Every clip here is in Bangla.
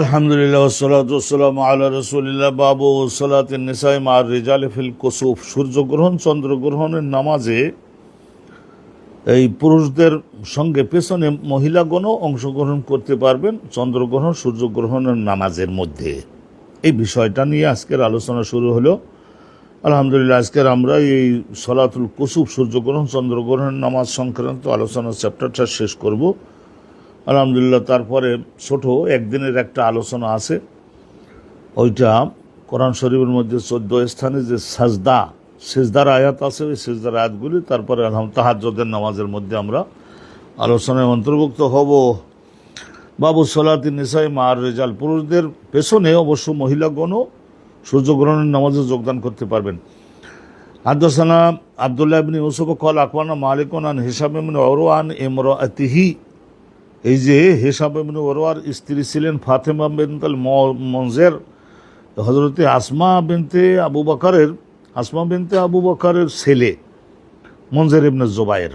আলহামদুলিল্লাহ ওয়াসসালাতু ওয়াসসালামু আলা রাসূলিল্লাহ। বাবু সালাতিন নিসাই মা'আর রিজালি ফিল কুসুফ। সূর্যগ্রহণ চন্দ্রগ্রহণের নামাজে এই পুরুষদের সঙ্গে পেছনে মহিলাগণও অংশগ্রহণ করতে পারবেন চন্দ্রগ্রহণ সূর্যগ্রহণের নামাজের মধ্যে। এই বিষয়টা নিয়ে আজকের আলোচনা শুরু হলো। আলহামদুলিল্লাহ, আজকের আমরা এই সলাতুল কুসুফ সূর্যগ্রহণ চন্দ্রগ্রহণের নামাজ সংক্রান্ত আলোচনার চ্যাপ্টারটা শেষ করব আলহামদুলিল্লাহ। তারপরে ছোট একদিনের একটা আলোচনা আছে, ওইটা কোরআন শরীফের মধ্যে 14 স্থানে যে সেজদার আয়াত আছে, ওই সেজদার আয়াতগুলি তারপরে তাহাজ্জুদের নামাজের মধ্যে আমরা আলোচনায় অন্তর্ভুক্ত হব। বাবু সলাতিন নিসাই মা'আর রিজাল, পুরুষদের পেছনে অবশ্য মহিলাগণও সূর্যগ্রহণের নামাজে যোগদান করতে পারবেন। হাদাসানা আব্দুল্লাহ ইবনে ইউসুফ ক্বাল আখবারনা মালিকুন আন হিশাম ইবনে উরওয়া আন ইমরাআতিহি। এই যে হিশাম ইবনে উরওয়ার স্ত্রী ছিলেন ফাতেমা বিনতুল মুনজির, হযরতে আসমা বিনতে আবু বকরের ছেলে মুনজির ইবনে জুবায়ের,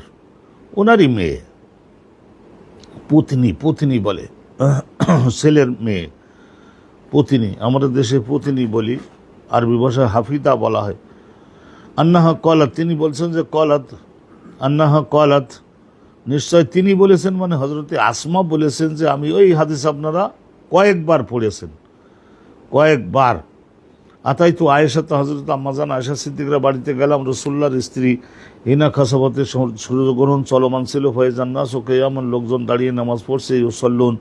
ওনারই মেয়ে, পত্নী বলে, ছেলের মেয়ে পত্নী। আমাদের দেশে পত্নী বলি, আরবি ভাষায় হাফিদা বলা হয়। আন্নাহা কলাত, তিনি বলছেন যে আন্নাহা কলাত, নিশ্চয় তিনি বলেছেন, মানে হযরতে আসমা বলেছেন যে আমি ওই হাদিস আপনারা কয়েকবার পড়েছেন, কয়েকবার। আতাইতু আয়েশা, তো হযরত আম্মাজান আয়েশা সিদ্দিকরা বাড়িতে গেলাম, রাসূলুল্লাহর স্ত্রী হিনা খাসাবতে সূর্যগ্রহণ চলমান ছিল। ফয়জান নাস ও কিয়ামুন, লোকজন দাঁড়িয়ে নামাজ পড়ছে। ইউসাল্লুন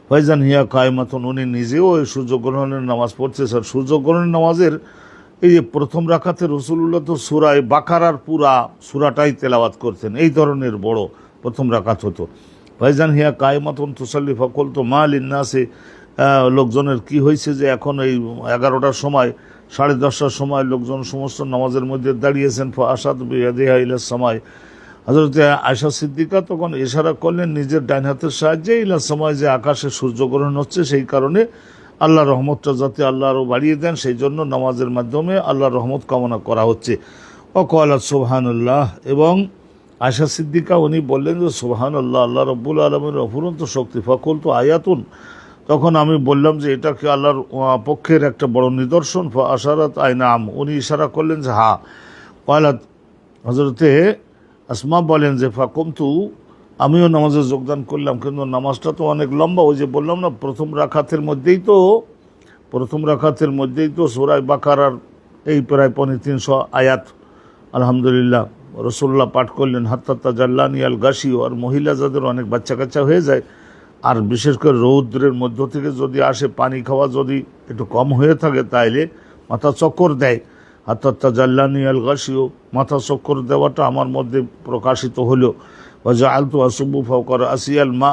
ফয়জান হিয়া কায়মাতুন, উনি নিজেও ওই সূর্যগ্রহণের নামাজ পড়ছে। স্যার, সূর্যগ্রহণের নামাজের এই যে প্রথম রাকাতে রাসূলুল্লাহ তো সূরা বাকারার পুরা সূরাটাই তেলাওয়াত করতেন, এই ধরনের বড় প্রথম রাকাত হতো। ফয়জান হিয়া কায়মাতুন তুসাল্লি ফাকুলতু মা লিন্নাসি, লোকজনের কি হয়েছে যে এখন এই 11টার সময় 10:30টার সময় লোকজন সমস্ত নামাজের মধ্যে দাঁড়িয়েছেন। ফাআশাত বিয়াদিহা ইলাস সামাই, হযরত আয়েশা সিদ্দিকা তখন ইশারা করলেন নিজের ডাইন হাতের সাহায্যে ইলাস সামাই, যে আকাশে সূর্যগ্রহণ হচ্ছে, সেই কারণে আল্লাহর রহমতটা যাতে আল্লাহ আরও বাড়িয়ে দেন, সেই জন্য নামাজের মাধ্যমে আল্লাহর রহমত কামনা করা হচ্ছে। ওয়াকালাত সুবহানাল্লাহ, এবং আয়েশা সিদ্দিকা উনি বললেন যে সুবহানাল্লাহ, আল্লাহ রাব্বুল আলামিনের অফুরন্ত শক্তি। ফাকুলতু আয়াতুন, তখন আমি বললাম যে এটা কি আল্লাহর পক্ষের একটা বড় নিদর্শন। ফাআশারাত আইনাম, উনি ইশারা করলেন যে হ্যাঁ। কালাত, হযরতে আসমা বলেন যে ফাকুমতু, আমিও নামাজে যোগদান করলাম, কিন্তু নামাজটা তো অনেক লম্বা। ওই যে বললাম না, প্রথম রাকাতের মধ্যেই তো সূরা বাকারার এই প্রায় 350 আয়াত আলহামদুলিল্লাহ রাসূলুল্লাহ পাঠ করলেন। হাত্তা তাজাল্লানি আল গাশিও, আর মহিলা যাদের অনেক বাচ্চা কাচ্চা হয়ে যায়, আর বিশেষ করে রৌদ্রের মধ্য থেকে যদি আসে, পানি খাওয়া যদি একটু কম হয়ে থাকে, তাইলে মাথা চক্কর দেয়। হাত্তা তাজাল্লানি আল গাশিও, মাথা চক্কর দেওয়াটা আমার মধ্যে প্রকাশিত হলো। ওয়াজআলতু আসুব্বু ফাওকা রাসি আল মা,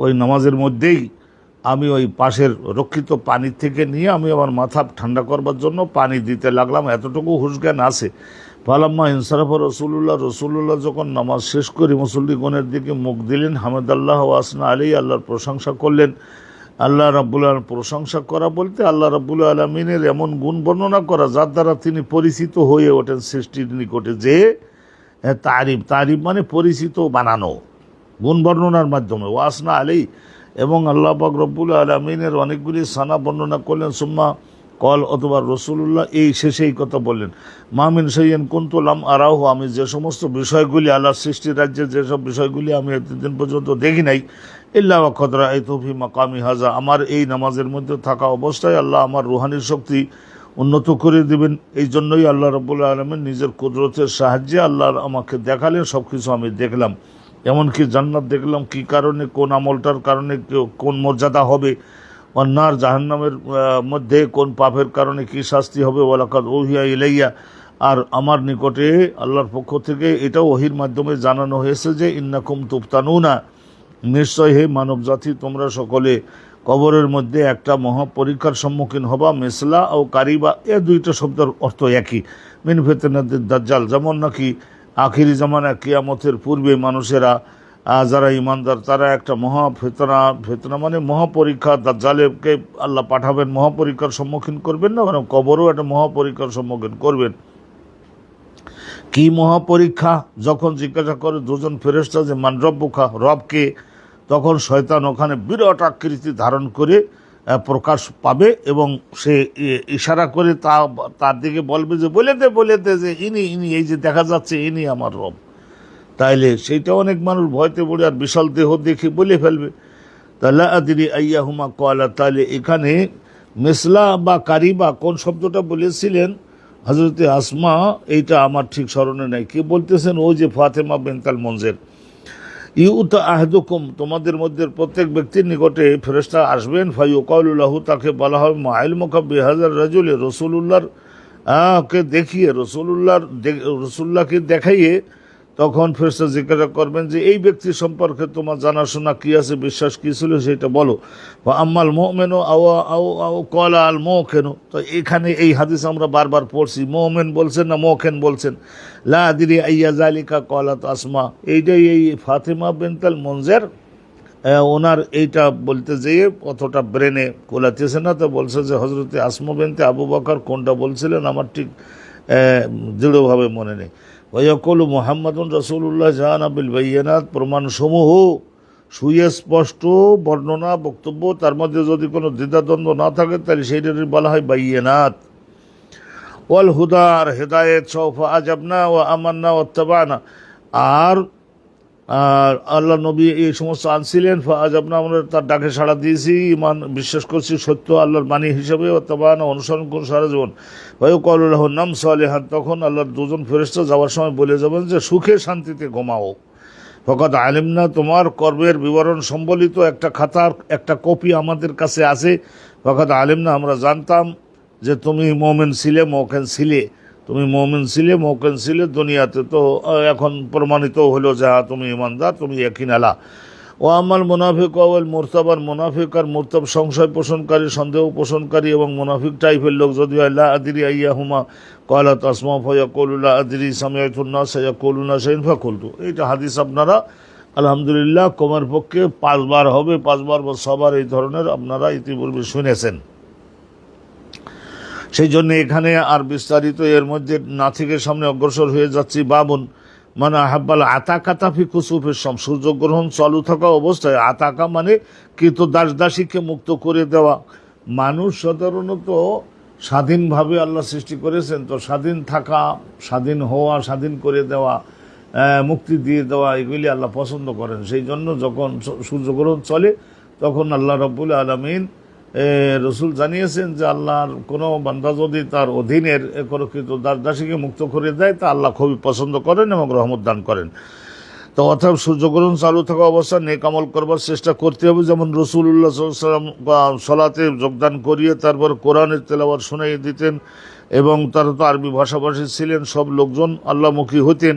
ওই নামাজের মধ্যেই আমি ওই পাশের রক্ষিত পানির থেকে নিয়ে আমি আমার মাথা ঠান্ডা করবার জন্য পানি দিতে লাগলাম, এতটুকু হুঁশজ্ঞান আছে। ফালাম্মা ইনসারাফা রসুল্লাহ যখন নামাজ শেষ করে মুসল্লিগণের দিকে মুখ দিলেন, হামিদাল্লাহ ওয়া আসনা আলাইহি, আল্লাহর প্রশংসা করলেন। আল্লাহ রাব্বুল আলামিন, প্রশংসা করা বলতে আল্লাহ রাব্বুল আলামিনের এমন গুণ বর্ণনা করা যার দ্বারা তিনি পরিচিত হয়ে ওঠেন সৃষ্টির নিকটে। যে তারিফ মানে পরিচিত বানানো, গুণ বর্ণনার মাধ্যমে। ওয়া আসনা আলাইহি, এবং আল্লাহ পাক রব্বুল আলামিনের অনেকগুলি সানা বর্ণনা করলেন। সুম্মা কল, অথবা রসুল্লাহ এই শেষে এই কথা বললেন, মামিন সাইয়েন কুনতু লাম আরাহু, আমি যে সমস্ত বিষয়গুলি আল্লাহর সৃষ্টির রাজ্যের যেসব বিষয়গুলি আমি এতদিন পর্যন্ত দেখি নাই, ইল্লা ওয়া কদ রাআইতু ফি মাকামি হাযা, আমার এই নামাজের মধ্যে থাকা অবস্থায় আল্লাহ আমার রুহানি শক্তি উন্নত করে দেবেন। এই জন্যই আল্লাহ রাব্বুল আলামিন নিজের কুদরতের সাহায্যে আল্লাহ আমাকে দেখালেন, সব কিছু আমি দেখলাম। এমনকি জান্নাত দেখলাম, কী কারণে, কোন আমলটার কারণে কোন মর্যাদা হবে, অন্যার জাহান্নামের মধ্যে কোন পাপের কারণে কি শাস্তি হবে। ওয়ালাকাদ উহিয়া ইলাইয়া, আর আমার নিকটে আল্লাহর পক্ষ থেকে এটাও ওহির মাধ্যমে জানানো হয়েছে যে ইন্নাকুম তুফতানুনা, নিশ্চয় হে মানব জাতি তোমরা সকলে কবরের মধ্যে একটা মহাপরীক্ষার সম্মুখীন হবা। মেসলা ও কারিবা, এ দুইটা শব্দের অর্থ একই। মিন ফিতনাতিদ দাজ্জাল, যেমন নাকি আখিরি জামানা কিয়ামতের পূর্বে মানুষেরা যারা ইমানদার তারা একটা ফেতনা মানে মহাপরীক্ষা, দাজ্জালকে আল্লাহ পাঠাবেন, মহাপরীক্ষার সম্মুখীন করবেন না, মানে কবরও একটা মহাপরীক্ষার সম্মুখীন করবেন। কি মহাপরীক্ষা? যখন জিজ্ঞাসা করে দুজন ফেরেশতা যে মান রব্বুকা, রবকে, তখন শয়তান ওখানে বিরাট আকৃতি ধারণ করে প্রকাশ পাবে এবং সে ইশারা করে তার দিকে বলবে যে বলে দে যে ইনি এই যে দেখা যাচ্ছে ইনি আমার রব। তাইলে সেইটা অনেক মানুষ ভয়তে পড়ে আর বিশাল দেহ দেখে বলে ফেলবে। তাহলে আদিরি আইয়াহুমা কলা, তাহলে এখানে মেসলা বা কারিবা কোন শব্দটা বলেছিলেন হজরতে আসমা, এইটা আমার ঠিক স্মরণে নাই। কে বলতেছেন? ওই যে ফাতেমা বিনতাল মুনজির। ইউতা আহদুকুম, তোমাদের মধ্যে প্রত্যেক ব্যক্তির নিকটে ফেরেশতা আসবেন, ফায়ুকালুল্লাহু, তাকে বলা হবে মা ইলমুকা বিহাজার রাজুলে, রসুলুল্লাহর কে দেখিয়ে, রসুল্লাহকে দেখাইয়ে তখন ফেরেশতা জিজ্ঞাসা করবেন যে এই ব্যক্তি সম্পর্কে তোমার জানাশোনা কি আছে, বিশ্বাস কি ছিল সেটা বলো। বা আম্মাল মুমিনু আও ক্বালা আল মুকিন, তো এখানে এই হাদিস আমরা বারবার পড়ছি, মুমিন বলছেন না মুকিন বলছেন। লা আদরি আইয়া যালিকা ক্বালাত আসমা, এইটাই এই ফাতেমা বিনতাল মুনজির ওনার এইটা বলতে যেয়ে অতটা ব্রেনে কোলাতেছে না, তো বলছে যে হজরতে আসমা বিনতে আবু বকর কোনটা বলছিলেন আমার ঠিক দৃঢ়ভাবে মনে নেই। ওয়াকুলু মুহাম্মাদুন রাসূলুল্লাহ জানা বিল বাইয়িনাত, প্রমাণসমূহ সুস্পষ্ট বর্ণনা বক্তব্য, তার মধ্যে যদি কোনো দ্বিধাদ্বন্দ্ব না থাকে তাহলে সেইটারই বলা হয় বাইয়িনাত। ওয়াল হুদা, আর হেদায়েত, সৌফা আজাবনা ও আমান্না ওয়াত্তাবানা, আর আল্লাহ নবী এই সমস্ত আনছিলেন, ফাআজাবনা, আমরা তার ডাকে সাড়া দিয়েছি, ইমান বিশ্বাস করছি সত্য আল্লাহর বাণী হিসেবে, ওয়াত্তাবানা, অনুসরণ করুন সারা জীবন। ওয়ায়ুকালুল্লাহু নাম সালিহান, তখন আল্লাহর দুজন ফেরেশতা যাওয়ার সময় বলে যাবেন যে সুখে শান্তিতে ঘুমাও। ফকাত আলিমনা, তোমার কর্মের বিবরণ সম্বলিত একটা খাতার একটা কপি আমাদের কাছে আছে। ফকাত আলিমনা, আমরা জানতাম যে তুমি মুমিন ছিলে, মুকিন ছিলে, তুমি মুমিন ছিলে, মুকিন ছিলে দুনিয়াতে, তো এখন প্রমাণিত হলো যে তুমি ইমানদার, তুমি ইয়াকিন আলা। ও আমাল মুনাফিক ওয়াল মুরতাবার, মুনাফিক আর মুরতাব সংশয় পোষণকারী, সন্দেহ পোষণকারী এবং মুনাফিক টাইপের লোক যদি আল্লাহ আদিরি আইয়াহুমা ক্বালাত আসমা ফায়াকুলু লা আদরি সামিআতুন নাস ইয়াকুলুনা শাইআন ফাকুলতু। এইটা হাদিস আপনারা আলহামদুলিল্লাহ কমের পক্ষে 5 বার হবে, 5 বার বা 6 বার এই ধরনের আপনারা ইতিপূর্বে শুনেছেন। সেই জন্য এখানে আর বিস্তারিত এর মধ্যে না থেকে সামনে অগ্রসর হয়ে যাচ্ছি। বাবুন মানে আহাব্বাল আতাকাতা ফি কুসুফের সম, সূর্যগ্রহণ চালু থাকা অবস্থায়, আতাকা মানে কৃত দাসীকে মুক্ত করে দেওয়া। মানুষ সাধারণত স্বাধীনভাবে আল্লাহ সৃষ্টি করেছেন, তো স্বাধীন থাকা, স্বাধীন হওয়া, স্বাধীন করে দেওয়া, মুক্তি দিয়ে দেওয়া, এগুলি আল্লাহ পছন্দ করেন। সেই জন্য যখন সূর্যগ্রহণ চলে তখন আল্লাহ রাব্বুল আলামিন রসুল জানিয়েছেন যে আল্লাহর কোনো বান্দা যদি তার অধীনের কোনো কৃত দাসীকে মুক্ত করে দেয় তা আল্লাহ খুবই পছন্দ করেন এবং রহমত দান করেন। তো অর্থাৎ সূর্যগ্রহণ চালু থাকা অবস্থায় নেক আমল করবার চেষ্টা করতে হবে, যেমন রাসূলুল্লাহ সাল্লাল্লাহু আলাইহি ওয়াসাল্লাম সলাতে যোগদান করিয়ে তারপর কোরআনের তেলাওয়াত শুনিয়ে দিতেন, এবং তারা তো আরবি ভাষাভাষী ছিলেন, সব লোকজন আল্লাহমুখী হতেন।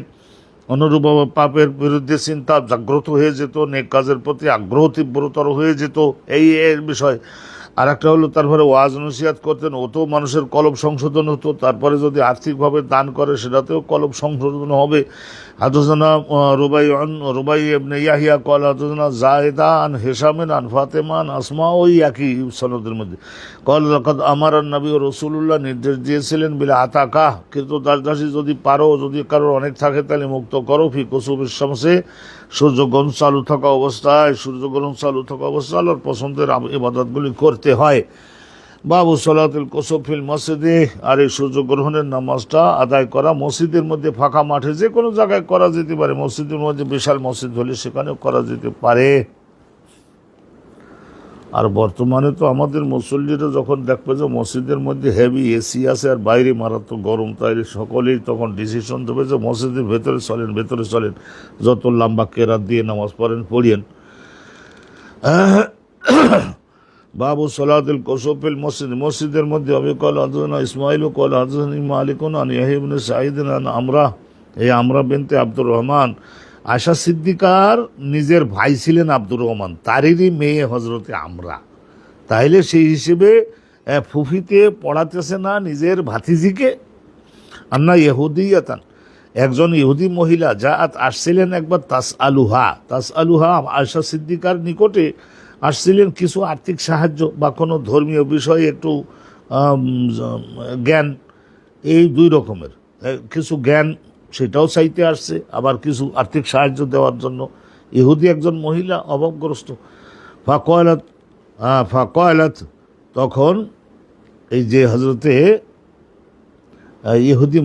অনুরূপভাবে পাপের বিরুদ্ধে চিন্তা জাগ্রত হয়ে যেত, নেক কাজের প্রতি আগ্রহ তীব্রতর হয়ে যেত, এই এর বিষয়। আর একটা হলো তারপরে ওয়াজ নসিহত করতেন, ওতেও মানুষের কলব সংশোধন হতো। তারপরে যদি আর্থিকভাবে দান করে সেটাতেও কলব সংশোধন হবে। হাদসানা রুবাই ইবনে ইয়াহিয়া ক্বালা হাদসানা যায়েদা আন হিশামিন আন ফাতেমা আন আসমা, ওই একই সনদের মধ্যে। ক্বালা লাকাদ আমারা নবী ও রাসূলুল্লাহ নির্দেশ দিয়েছিলেন বিল আতাকা, কিন্তু দাসী যদি পারো, যদি কারোর অনেক থাকে তাহলে মুক্ত করো, ফি কুসুফিস শামসে, সূর্যগ্রহণ চালু থাকা অবস্থায়, সূর্যগ্রহণ চালু থাকা অবস্থায় আল্লাহর পছন্দের ইবাদতগুলি করতে হয়। বাবু সলাতুল কুসুফ ফিল মসজিদে, আর এই সূর্যগ্রহণের নামাজটা আদায় করা মসজিদের মধ্যে, ফাঁকা মাঠে যে কোনো জায়গায় করা যেতে পারে। মসজিদের মধ্যে বিশাল মসজিদ হলে সেখানেও করা যেতে পারে। আর বর্তমানে তো আমাদের মুসল্লিরা যখন দেখবে যে মসজিদের মধ্যে হেভি এসি আছে আর বাইরে মারাত্মক গরম, তাইলে সকলেই তখন ডিসিশন দেবে যে মসজিদের ভেতরে চলেন, যত লম্বা কেরাত দিয়ে নামাজ পড়িয়েন। বাবু সলাতুল কুসুফিল মসজিদ, মসজিদের মধ্যে আবি ক্বালা হাদসানা ইসমাঈল ক্বালা হাদসানি মালিকুন আন ইয়াহইয়া ইবনে সাঈদ আন আমরা, এই আমরা বিনতে আব্দুর রহমান। আয়েশা সিদ্দিকার নিজের ভাই ছিলেন আব্দুর রহমান, তারই মেয়ে হজরতে আমরা। তাইলে সেই হিসেবে ফুফিতে পড়াতেছে না নিজের ভাতিজিকে। আন্না ইহুদিয়াতান, একজন ইহুদি মহিলা আসছিলেন একবার তাস আলুহা আয়সা সিদ্দিকার নিকটে আসছিলেন কিছু আর্থিক সাহায্য বা কোনো ধর্মীয় বিষয়ে একটু জ্ঞান, এই দুই রকমের কিছু জ্ঞান সেটাও চাইতে আসছে, আবার কিছু আর্থিক সাহায্য দেওয়ার জন্য। ইহুদি একজন মহিলা অভাবগ্রস্ত। ফাকয়ালাত তখন এই যে হজরতে ইহুদি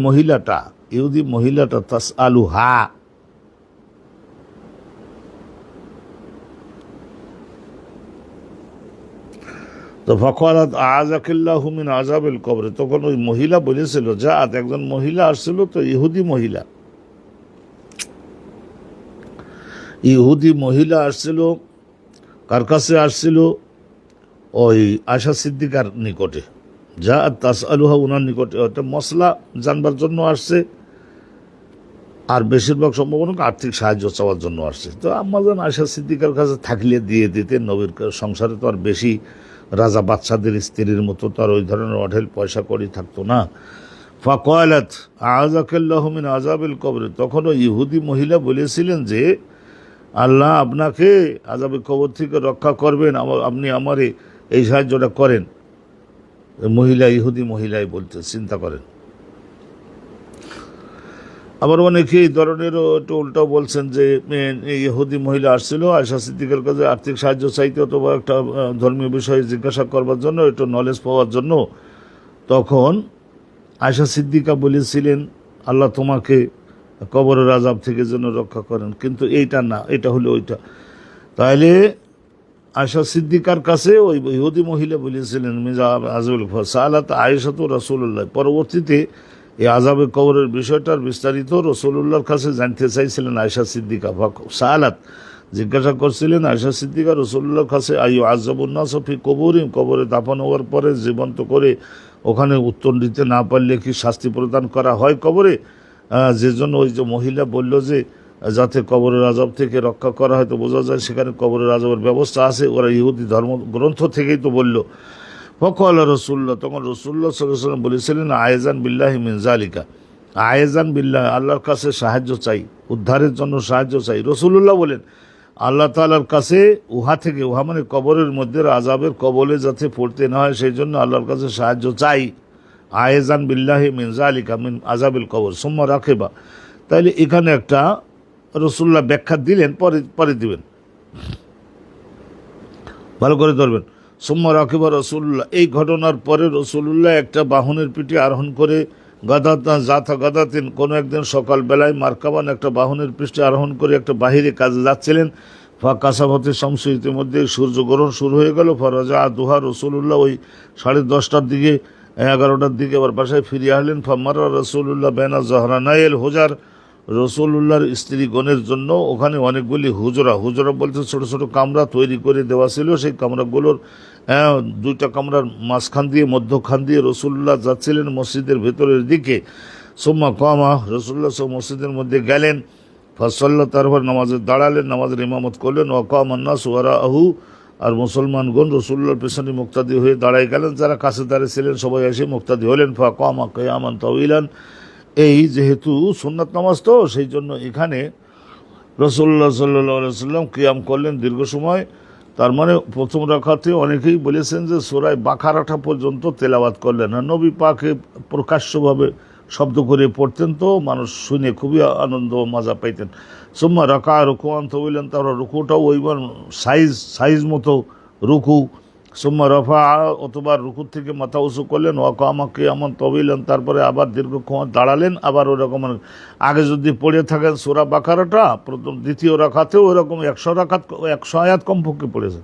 মহিলাটা তাস আলুহা, তো ফকরাত আযাকিল্লাহু মিন আযাবিল কবর, তখন ওই মহিলা বলেছিল, একজন মহিলা আসছিল, তো ইহুদি মহিলা আসছিল, কার কাছে আসছিল? ওই আয়সা সিদ্দিকার নিকটে, তাস আলুহা উনার নিকটে, ওটা মশলা জানবার জন্য আসছে, আর বেশিরভাগ সম্ভাবনা আর্থিক সাহায্য চাওয়ার জন্য আসছে। তো আম্মাজান আয়সা সিদ্দিকার কাছে থাকলে দিয়ে দিতেন, নবীর সংসারে তো আর বেশি রাজা বাদশাদের স্ত্রীর মতো তো আর ওই ধরনের অঢেল পয়সা করি থাকতো না। ফাকয়ালাত আযাকাল্লাহু মিন আযাবিল কবর, তখন ওই ইহুদি মহিলা বলেছিলেন যে আল্লাহ আপনাকে আযাবের কবর থেকে রক্ষা করবেন, আপনি আমারে এই সাহায্যটা করেন। ইহুদি মহিলাই বলতে, চিন্তা করেন। আবার অনেকে এই ধরনেরও একটু উল্টাও বলছেন যে ইহুদি মহিলা আসছিল আয়সা সিদ্দিকের কাছে আর্থিক সাহায্য চাইতে অথবা একটা ধর্মীয় বিষয়ে জিজ্ঞাসা করবার জন্য, একটু নলেজ পাওয়ার জন্য। তখন আয়সা সিদ্দিকা বলেছিলেন আল্লাহ তোমাকে কবরের আযাব থেকে যেন রক্ষা করেন, কিন্তু এইটা না, এটা হলো ওইটা। তাহলে আয়সা সিদ্দিকার কাছে ওই ইহুদি মহিলা বলেছিলেন আযাবুল সালাত আয়েশা তো রাসূলুল্লাহ, পরবর্তীতে এই আযাবে কবরের বিষয়টার বিস্তারিত রাসূলুল্লাহর কাছে জানতে চাইছিলেন আয়েশা সিদ্দিকা। সালাত জিজ্ঞাসা করছিলেন আয়েশা সিদ্দিকা রাসূলুল্লাহর কাছে, আইয়ু আযাবুন নাস ফি কবরিহিম, কবরে দাফন হওয়ার পরে জীবন্ত করে ওখানে উত্তর দিতে না পারলে কি শাস্তি প্রদান করা হয় কবরে? যে জন্য ওই যে মহিলা বলল যে যাতে কবরের আযাব থেকে রক্ষা করা হয়, তো বোঝা যায় সেখানে কবরের আযাবের ব্যবস্থা আছে, ওরা ইহুদি ধর্মগ্রন্থ থেকেই তো বলল। ফকাল রাসূলুল্লাহ, তখন রাসূলুল্লাহ সাল্লাল্লাহু আলাইহি ওয়াসাল্লাম বলেছিলেন আয়েজান বিল্লাহি মিন যালিকা, আয়েজান বিল্লাহ, আল্লাহর কাছে সাহায্য চাই, উদ্ধারের জন্য সাহায্য চাই। রাসূলুল্লাহ বলেন আল্লাহ তাআলার কাছে উহা থেকে, উহা মানে কবরের মধ্যে আযাবের কবলে যাতে পড়তে না হয় সেই জন্য আল্লাহর কাছে সাহায্য চাই। আয়েজান বিল্লাহি মিন যালিকা মিন আযাবিল কবর সুম্মা রাকিবা। তাইলে এখানে একটা রাসূলুল্লাহ ব্যাখ্যা দিলেন, পরে দিবেন, ভালো করে ধরবেন। সুম্মা রাকিবা রাসূলুল্লাহ, এই ঘটনার পরে রাসূলুল্লাহ একটা বাহনের পিঠে আরোহণ করে গাদাতিন, কোনো একদিন সকালবেলায় মারকাবান একটা বাহনের পৃষ্ঠে আরোহণ করে একটা বাহিরে কাজে যাচ্ছিলেন। কাসাফাতে শামস, ইতিমধ্যে সূর্যগ্রহণ শুরু হয়ে গেল। ফরাজা দুহা, রাসূলুল্লাহ ওই 10:30টার দিকে 11টার দিকে আবার বাসায় ফিরে আসলেন। ফামারা রাসূলুল্লাহ বেনা জহরানাইল হুজার, রাসূলুল্লাহর স্ত্রীগণের জন্য ওখানে অনেকগুলি হুজরা বলতে ছোট ছোট কামরা তৈরি করে দেওয়া ছিল। সেই কামরাগুলোর দুইটা কামরার মাঝখান দিয়ে মধ্যখান দিয়ে রাসূলুল্লাহ যাচ্ছিলেন মসজিদের ভেতরের দিকে। সুম্মা কামা, রাসূলুল্লাহ মসজিদের মধ্যে গেলেন। ফাসাল্লা, তারপর নামাজে দাঁড়ালেন, নামাজের ইমামত করলেন। ওয়াকামান নাস ওয়ারাহু, আর মুসলমানগণ রাসূলুল্লাহর পেছনে মুক্তাদি হয়ে দাঁড়াই গেলেন। যারা কাছে দাঁড়িয়েছিলেন সবাই এসে মুক্তাদি হলেন। ফাকামা কিয়ামান তাওয়িলান, এই যেহেতু সুন্নাত নামাজ তো সেই জন্য এখানে রাসূলুল্লাহ সাল্লাল্লাহু আলাইহি ওয়াসাল্লাম কিয়াম করলেন দীর্ঘ সময়। তার মানে প্রথম রাকাতে অনেকেই বলেছেন যে সূরা বাকারাটা পর্যন্ত তেলাওয়াত করলেন, আর নবী পাকে প্রকাশ্যভাবে শব্দ করে পড়তেন, তো মানুষ শুনে খুবই আনন্দ মজা পাইতেন। সুম্মা রাকা রুকুআন তাওয়িলান, তারপর রুকুটাও ওইবার সাইজ মতো রুকু। সুম্মা রফা, অথবা রুকুর থেকে মাথা উঁচু করলেন। ওয়াকামা কিয়ামান তাওয়িলান, তারপরে আবার দীর্ঘক্ষণ দাঁড়ালেন। আবার ওরকম আগে যদি পড়ে থাকেন সূরা বাকারাটা প্রথম দ্বিতীয় রাকাতেও ওরকম 100 আয়াত কমপক্ষে পড়েছেন।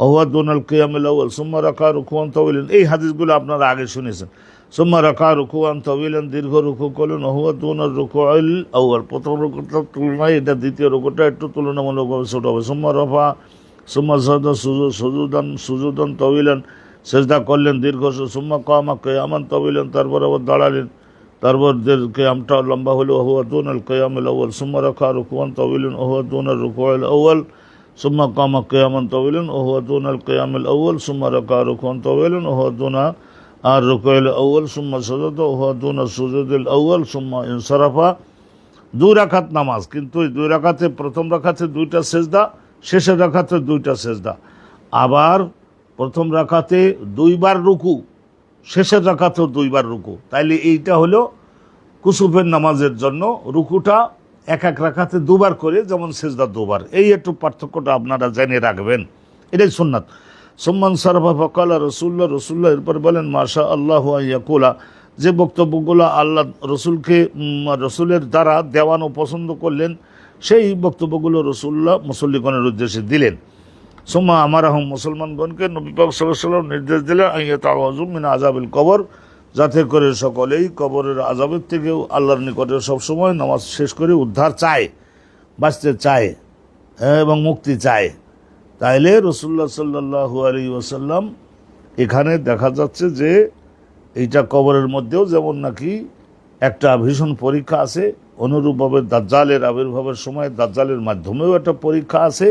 ওহুয়া দুনাল কিয়ামিল আউয়াল সুম্মা রাকা রুকুআন তাওয়িলান, এই হাদিসগুলো আপনারা আগে শুনেছেন। সুম্মা রাকা রুকুআন তাওয়িলান, দীর্ঘ রুকু করলেন। ওহুয়া দুনাল রুকুআল আউয়াল, প্রথম রুকুটার তুলনায় এটা দ্বিতীয় রুকুটা একটু তুলনামূলকভাবে ছোট হবে। সুম্মা রফা, সুম্মা সাজদা সুজুদান তাওয়িলান, সেজদা করলেন দীর্ঘ। সুম্মা কামা কিয়ামান তাওয়িলান, তারপর আবার দাঁড়ালেন, তারপর কিয়ামটা লম্বা হলো। ওহুয়া দুনাল কিয়ামিল আউয়াল সুম্মা রাকা রুকুআন তাওয়িলান, ওহুয়া দুনাল রুকুআল আউয়াল সুম্মা কামা কিয়ামান তাওয়িলান, ওহুয়া দুনাল কিয়ামিল আউয়াল সুম্মা রাকা রুকুআন তাওয়িলান, ওহুয়া দুনা আর রুকুআল আউয়াল সুম্মা সাজদা, ওহুয়া দুনা সুজুদিল আউয়াল সুম্মা ইনসারাফা। 2 রাকাত নামাজ, কিন্তু এই 2 রাকাতে প্রথম রাকাতে 2টা সেজদা, শেষের রাকাতে 2টা সেজদা, আবার প্রথম রাকাতে 2 বার রুকু, শেষের রাকাতেও 2 বার রুকু। তাইলে এইটা হলো কুসুফের নামাজের জন্য রুকুটা এক এক রাকাতে 2 বার করে, যেমন সেজদা 2 বার। এই একটু পার্থক্যটা আপনারা জেনে রাখবেন, এটাই সুন্নাত। সুম্মান সারফা ফকালা রসুল্লাহ এরপর বলেন মাশা আল্লাহ ইয়াকুলা, যে বক্তব্যগুলো আল্লাহ রসুলের দ্বারা দেওয়ানো পছন্দ করলেন, সেই বক্তব্যগুলো রসুল্লাহ মুসল্লিগণের উদ্দেশ্যে দিলেন। সুম্মা আমারাহুম, মুসলমানগণকে নবী পাক সাল্লাল্লাহু আলাইহি ওয়াসাল্লাম নির্দেশ দিলেন আইয়াতাওয়াযু মিন আযাবিল কবর, যাতে করে সকলেই কবরের আযাবের থেকেও আল্লাহর নিকটে সবসময় নামাজ শেষ করে উদ্ধার চায়, বাঁচতে চায় এবং মুক্তি চায়। তাইলে রসুল্লাহ সাল্লাল্লাহু আলাইহি ওয়াসাল্লাম এখানে দেখা যাচ্ছে যে এইটা কবরের মধ্যেও যেমন নাকি একটা ভীষণ পরীক্ষা আছে, অনুরূপভাবে দাজ্জালের আবির্ভাবের সময় দাজ্জালের মাধ্যমেও একটা পরীক্ষা আছে।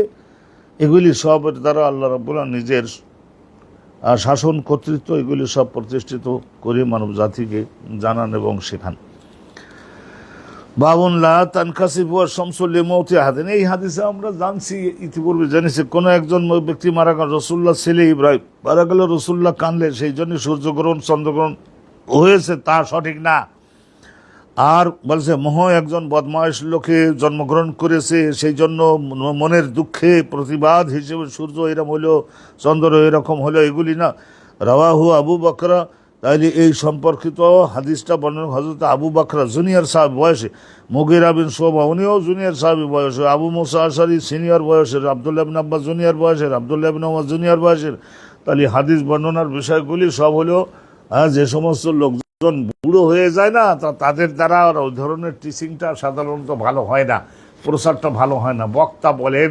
এগুলি সবের দ্বারা আল্লাহ রাব্বুল আলামিন নিজের শাসন কর্তৃত্ব এগুলি সব প্রতিষ্ঠিত করে মানব জাতিকে জানান এবং শেখান। বাবুন লা তানকাসিফু আশ-শামসু লিমাউতি আহাদিন, এই হাদিসে আমরা জানছি, ইতিপূর্বে জেনেছি, কোনো একজন ব্যক্তি মারা গেল, রসুল্লাহ ছেলে ইব্রাহিম মারা গেল, রসুল্লাহ কানলেন, সেই জন্য সূর্যগ্রহণ চন্দ্রগ্রহণ হয়েছে, তা সঠিক না। আর বলছে একজন বদমাইশ লোকে জন্মগ্রহণ করেছে, সেই জন্য মনের দুঃখে প্রতিবাদ হিসেবে সূর্য এরকম হলো, চন্দ্র এরকম হলো, এগুলি না। রাওয়াহু আবু বকরা, তাইলে এই সম্পর্কিত হাদিসটা বর্ণনা হযরত আবু বকরা জুনিয়র সাহাবী বয়সে, মুগীরা বিন শুবা উনিও জুনিয়র সাহাবী বয়সে, আবু মুসা আশআরী সিনিয়র বয়সের, আব্দুল্লাহ ইবনে আব্বাস জুনিয়র বয়সের, আব্দুল্লাহ ইবনে ওমর জুনিয়র বয়সের। তাহলে হাদিস বর্ণনার বিষয়গুলি সব হলো যে সমস্ত লোকজন বুড়ো হয়ে যায় না, তাদের দ্বারা ওই ধরনের টিচিংটা সাধারণত ভালো হয় না, প্রচারটা ভালো হয় না। বক্তা বলেন,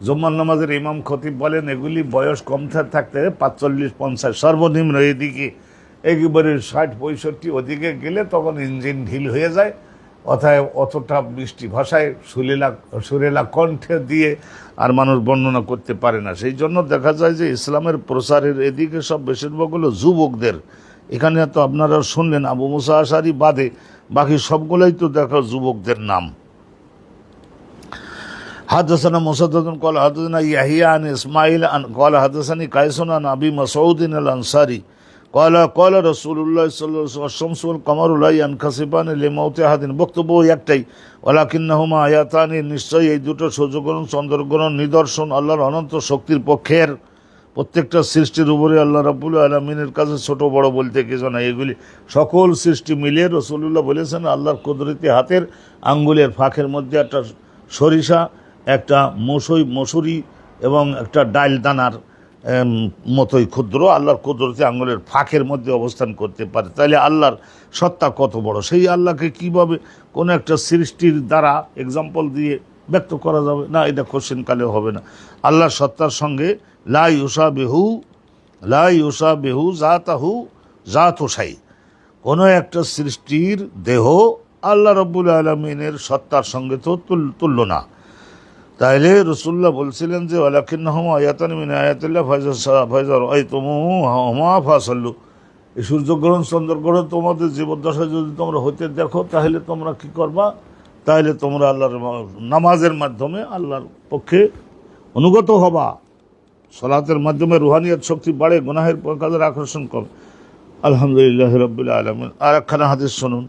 জুম্মার নামাজের ইমাম খতিব বলেন, এগুলি বয়স কম থাকতে 45-50 সর্বনিম্ন, এদিকে একেবারে 60-65 ওদিকে গেলে তখন ইঞ্জিন ঢিল হয়ে যায়। অতএব অতটা মিষ্টি ভাষায় সুরেলা কণ্ঠে দিয়ে আর মানুষ বর্ণনা করতে পারে না। সেই জন্য দেখা যায় যে ইসলামের প্রচারের এদিকে সব বেশিরভাগ হলো যুবকদের। এখানে তো আপনারা শুনলেন আবু মুসা আশআরী বাদে বাকি সবগুলোই তো দেখা যুবকদের নাম। হাদাসানা মুসাদ্দাদুন ক্বালা হাদাসানা ইয়াহইয়া আন ইসমাঈল আন ক্বালা হাদাসানি কায়সুন আন আবি মাসউদ আল আনসারী ক্বালা রাসূলুল্লাহ সাল্লাল্লাহু আলাইহি ওয়াসাল্লাম আশ-শামসু ওয়াল কমারু লা ইয়ানকাসিফান লিমাউতি আহাদিন, বক্তব্য একটাই, ওয়ালাকিন্নাহুমা আয়াতানি, নিশ্চয়ই এই দুটো সূর্যগ্রহণ চন্দ্রগ্রহণ নিদর্শন আল্লাহর অনন্ত শক্তির পক্ষের। প্রত্যেকটা সৃষ্টির উপরে আল্লাহ রাব্বুল আলামিনের কাছে ছোট বড় বলতে কিছু নাই, এগুলি সকল সৃষ্টি মিলিয়ে রাসূলুল্লাহ বলেছেন আল্লাহর কুদরতি হাতের আঙ্গুলের ফাঁকের মধ্যে একটা সরিষা, একটা মসুরি এবং একটা ডাইল দানার মতোই ক্ষুদ্র আল্লাহর কুদরতি আঙ্গুলের ফাঁকের মধ্যে অবস্থান করতে পারে। তাইলে আল্লাহর সত্তা কত বড়, সেই আল্লাহকে কিভাবে কোনো একটা সৃষ্টির দ্বারা এক্সাম্পল দিয়ে ব্যক্ত করা যাবে না, এটা কোশ্চেনকালে হবে না। আল্লাহর সত্তার সঙ্গে লা ইউশাবিহু যাতাহু যাতু শাই, কোনো একটা সৃষ্টির দেহ আল্লাহ রাব্বুল আলামিনের সত্তার সঙ্গে তো তুল্য না। তাইলে রসুল্লাহ বলছিলেন যে ওয়ালাকিন্নাহুমা আয়াতানি মিন আয়াতিল্লাহ ফাইজা রাআইতুমুহুমা ফাসাল্লু, এই সূর্যগ্রহণ চন্দ্রগ্রহণ তোমাদের জীবদ্দশায় যদি তোমরা হইতে দেখো, তাহলে তোমরা কি করবা? তাহলে তোমরা আল্লাহর নামাজের মাধ্যমে আল্লাহর পক্ষে অনুগত হবা। সালাতের মাধ্যমে রুহানিয়াত শক্তি বাড়ে, গুনাহের কাজের আকর্ষণ কম। আলহামদুলিল্লাহ রাব্বিল আলামিন। আর একখানা হাদিস শুনুন।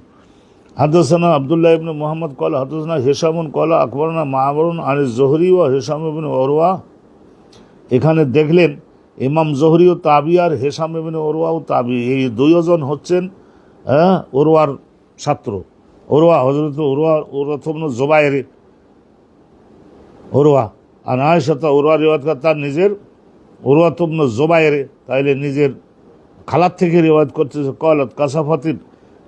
হাদাসানা আব্দুল্লাহ ইবনে মুহাম্মদ ক্বালা হাদাসানা হিশামুন ক্বালা আকবরনা মা'মারুন আন যুহরি ওয়া হিশাম ইবনে উরওয়া। এখানে দেখলেন ইমাম যুহরিও তাবি আর হিশাম ইবনে উরওয়াও তাবি, এই দুইজন হচ্ছেন উরওয়ার ছাত্র। হযরত উরওয়া ইবনে জুবাইর আর আয়েশা উরওয়া রিওয়ায়াত করে তার নিজের উরওয়া ইবনে জুবাইর, তাইলে নিজের খালার থেকে রিওয়ায়াত করতেছে। ক্বালাত কাসাফাতিন,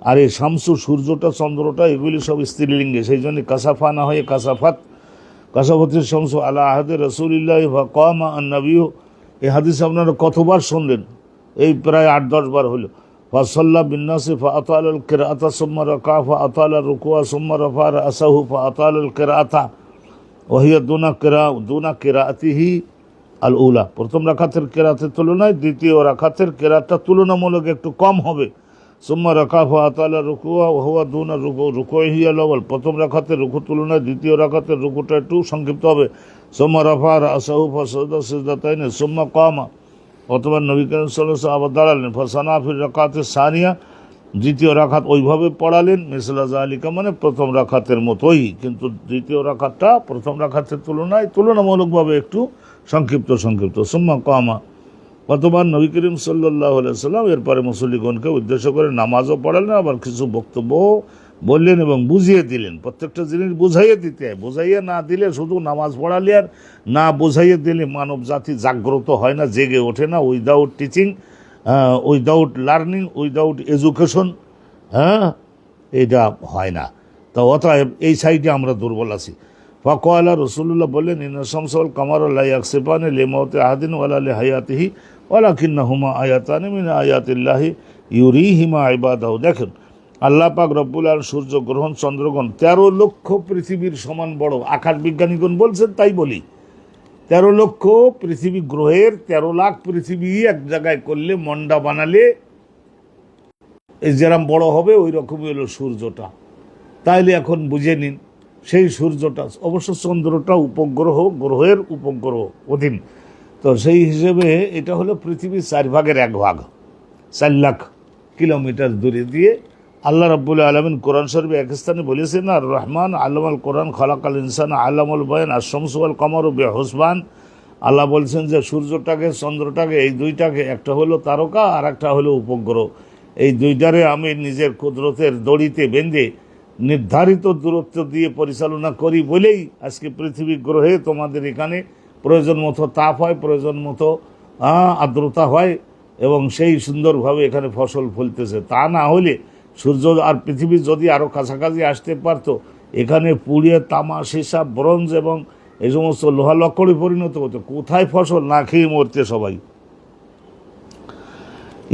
আর এই শামসু সূর্যটা চন্দ্রটা এগুলি সব স্ত্রীলিঙ্গে, সেই জন্য কাসাফা না হয়ে কাসাফাতির শামসু আলা আহাদে রাসূলিল্লাহ ফাকামা আন-নবিয়্যু। এই হাদিস আপনারা কতবার শুনলেন? এই প্রায় 8-10 বার হলো। ফাসাল্লা বিন-নাসি ফাআতালাল কিরাআতা সুম্মা রাকা'a ফাআতালা রুকু'a সুম্মা রাফা'a রা'সাহু ফাআতালাল কিরাআতা ওয়া হিয়া দুনা কিরাআতিহি আল-উলা। প্রথম রাকাতের কিরাতের তুলনায় দ্বিতীয় রাকাতের কিরাতটা তুলনামূলক একটু কম হবে। সুম্মা রাকা ফাতালা রুকুয়া ওয়া দুনা রুকুহি আল আউয়াল, প্রথম রাকাতের রুকু তুলনায় দ্বিতীয় রাকাতের রুকুটা একটু সংক্ষিপ্ত হবে। সুম্মা রাফা রাসাহু ফাসাজদা সিজদাতাইন সুম্মা কামা, অথবা নবী করিম সাল্লাল্লাহু আলাইহি ওয়াসাল্লাম আবার দাঁড়ালেন। ফাসানা ফির রাকাতে সানিয়া, দ্বিতীয় রাকাত ওইভাবে পড়ালেন। মিসলা যালিকা মানে প্রথম রাকাতের মতোই, কিন্তু দ্বিতীয় রাকাতটা প্রথম রাকাতের তুলনায় তুলনামূলকভাবে একটু সংক্ষিপ্ত। সুম্মা কামা, অথবা নবী করিম সাল্লাল্লাহু আলাইহি সাল্লাম এরপরে মুসল্লিগণকে উদ্দেশ্য করে নামাজও পড়ালেন, আবার কিছু বক্তব্য বললেন এবং বুঝিয়ে দিলেন। প্রত্যেকটা জিনিস বুঝাইয়ে দিতে হয়, বুঝাইয়ে না দিলে শুধু নামাজ পড়ালে আর না বুঝাইয়ে দিলে মানব জাতি জাগ্রত হয় না, জেগে ওঠে না। Without teaching, without learning, without education, এটা হয় না। তো অতএব এই সাইডে আমরা দুর্বল আছি। ফাকালা রাসূলুল্লাহ বললেন, ইন্না শামসা ওয়াল কামারা লা ইয়াকসিফানি লিমাউতি আহাদিন ওয়ালা লিহায়াতিহি ওয়ালাকিন্নাহুমা আয়াতানি মিন আয়াতিল্লাহি ইউরিহিমা ইবাদাহু। দেখেন, আল্লাহ পাক রব্বুল আলামিন সূর্য গ্রহণ চন্দ্রগ্রহণ 13 লক্ষ পৃথিবীর সমান বড়, আকাশ বিজ্ঞানীগণ বলছেন, তাই বলি। 13 লক্ষ পৃথিবী গ্রহের 13 লাখ পৃথিবী এক জায়গায় করলে, মন্ডা বানালে এই যেরকম বড় হবে ওই রকমই হলো সূর্যটা। তাইলে এখন বুঝে নিন, সেই সূর্যটা, অবশ্য চন্দ্রটা উপগ্রহ, গ্রহের উপগ্রহ অধীন, তো সেই হিসেবে এটা হলো পৃথিবীর 4 ভাগের 1 ভাগ, 4 লাখ কিলোমিটার দূরে দিয়ে আল্লাহ রাব্বুল আলামিন কোরআন শরীফে এক স্থানে বলেছেন, আর রহমান আল্লামাল কোরআন খালাকাল ইনসান আল্লামুল বায়ান আশ-শামসু ওয়াল কামারু বিহুসবান। আল্লাহ বলছেন যে সূর্যটাকে, চন্দ্রটাকে, এই দুইটাকে, একটা হলো তারকা আর একটা হলো উপগ্রহ, এই দুইটারে আমি নিজের কুদরতের দড়িতে বেঁধে নির্ধারিত দূরত্ব দিয়ে পরিচালনা করি বলেই আজকে পৃথিবী গ্রহে তোমাদের এখানে প্রয়োজন মতো তাপ হয়, প্রয়োজন মতো আর্দ্রতা হয়, এবং সেই সুন্দরভাবে এখানে ফসল ফলতেছে। তা না হলে সূর্য আর পৃথিবী যদি আরও কাছাকাছি আসতে পারতো, এখানে পুড়িয়ে তামা, সীসা, ব্রোঞ্জ এবং এই সমস্ত লোহা লক্কড়ে পরিণত হতো। কোথায় ফসল, না খেয়ে মরতে সবাই।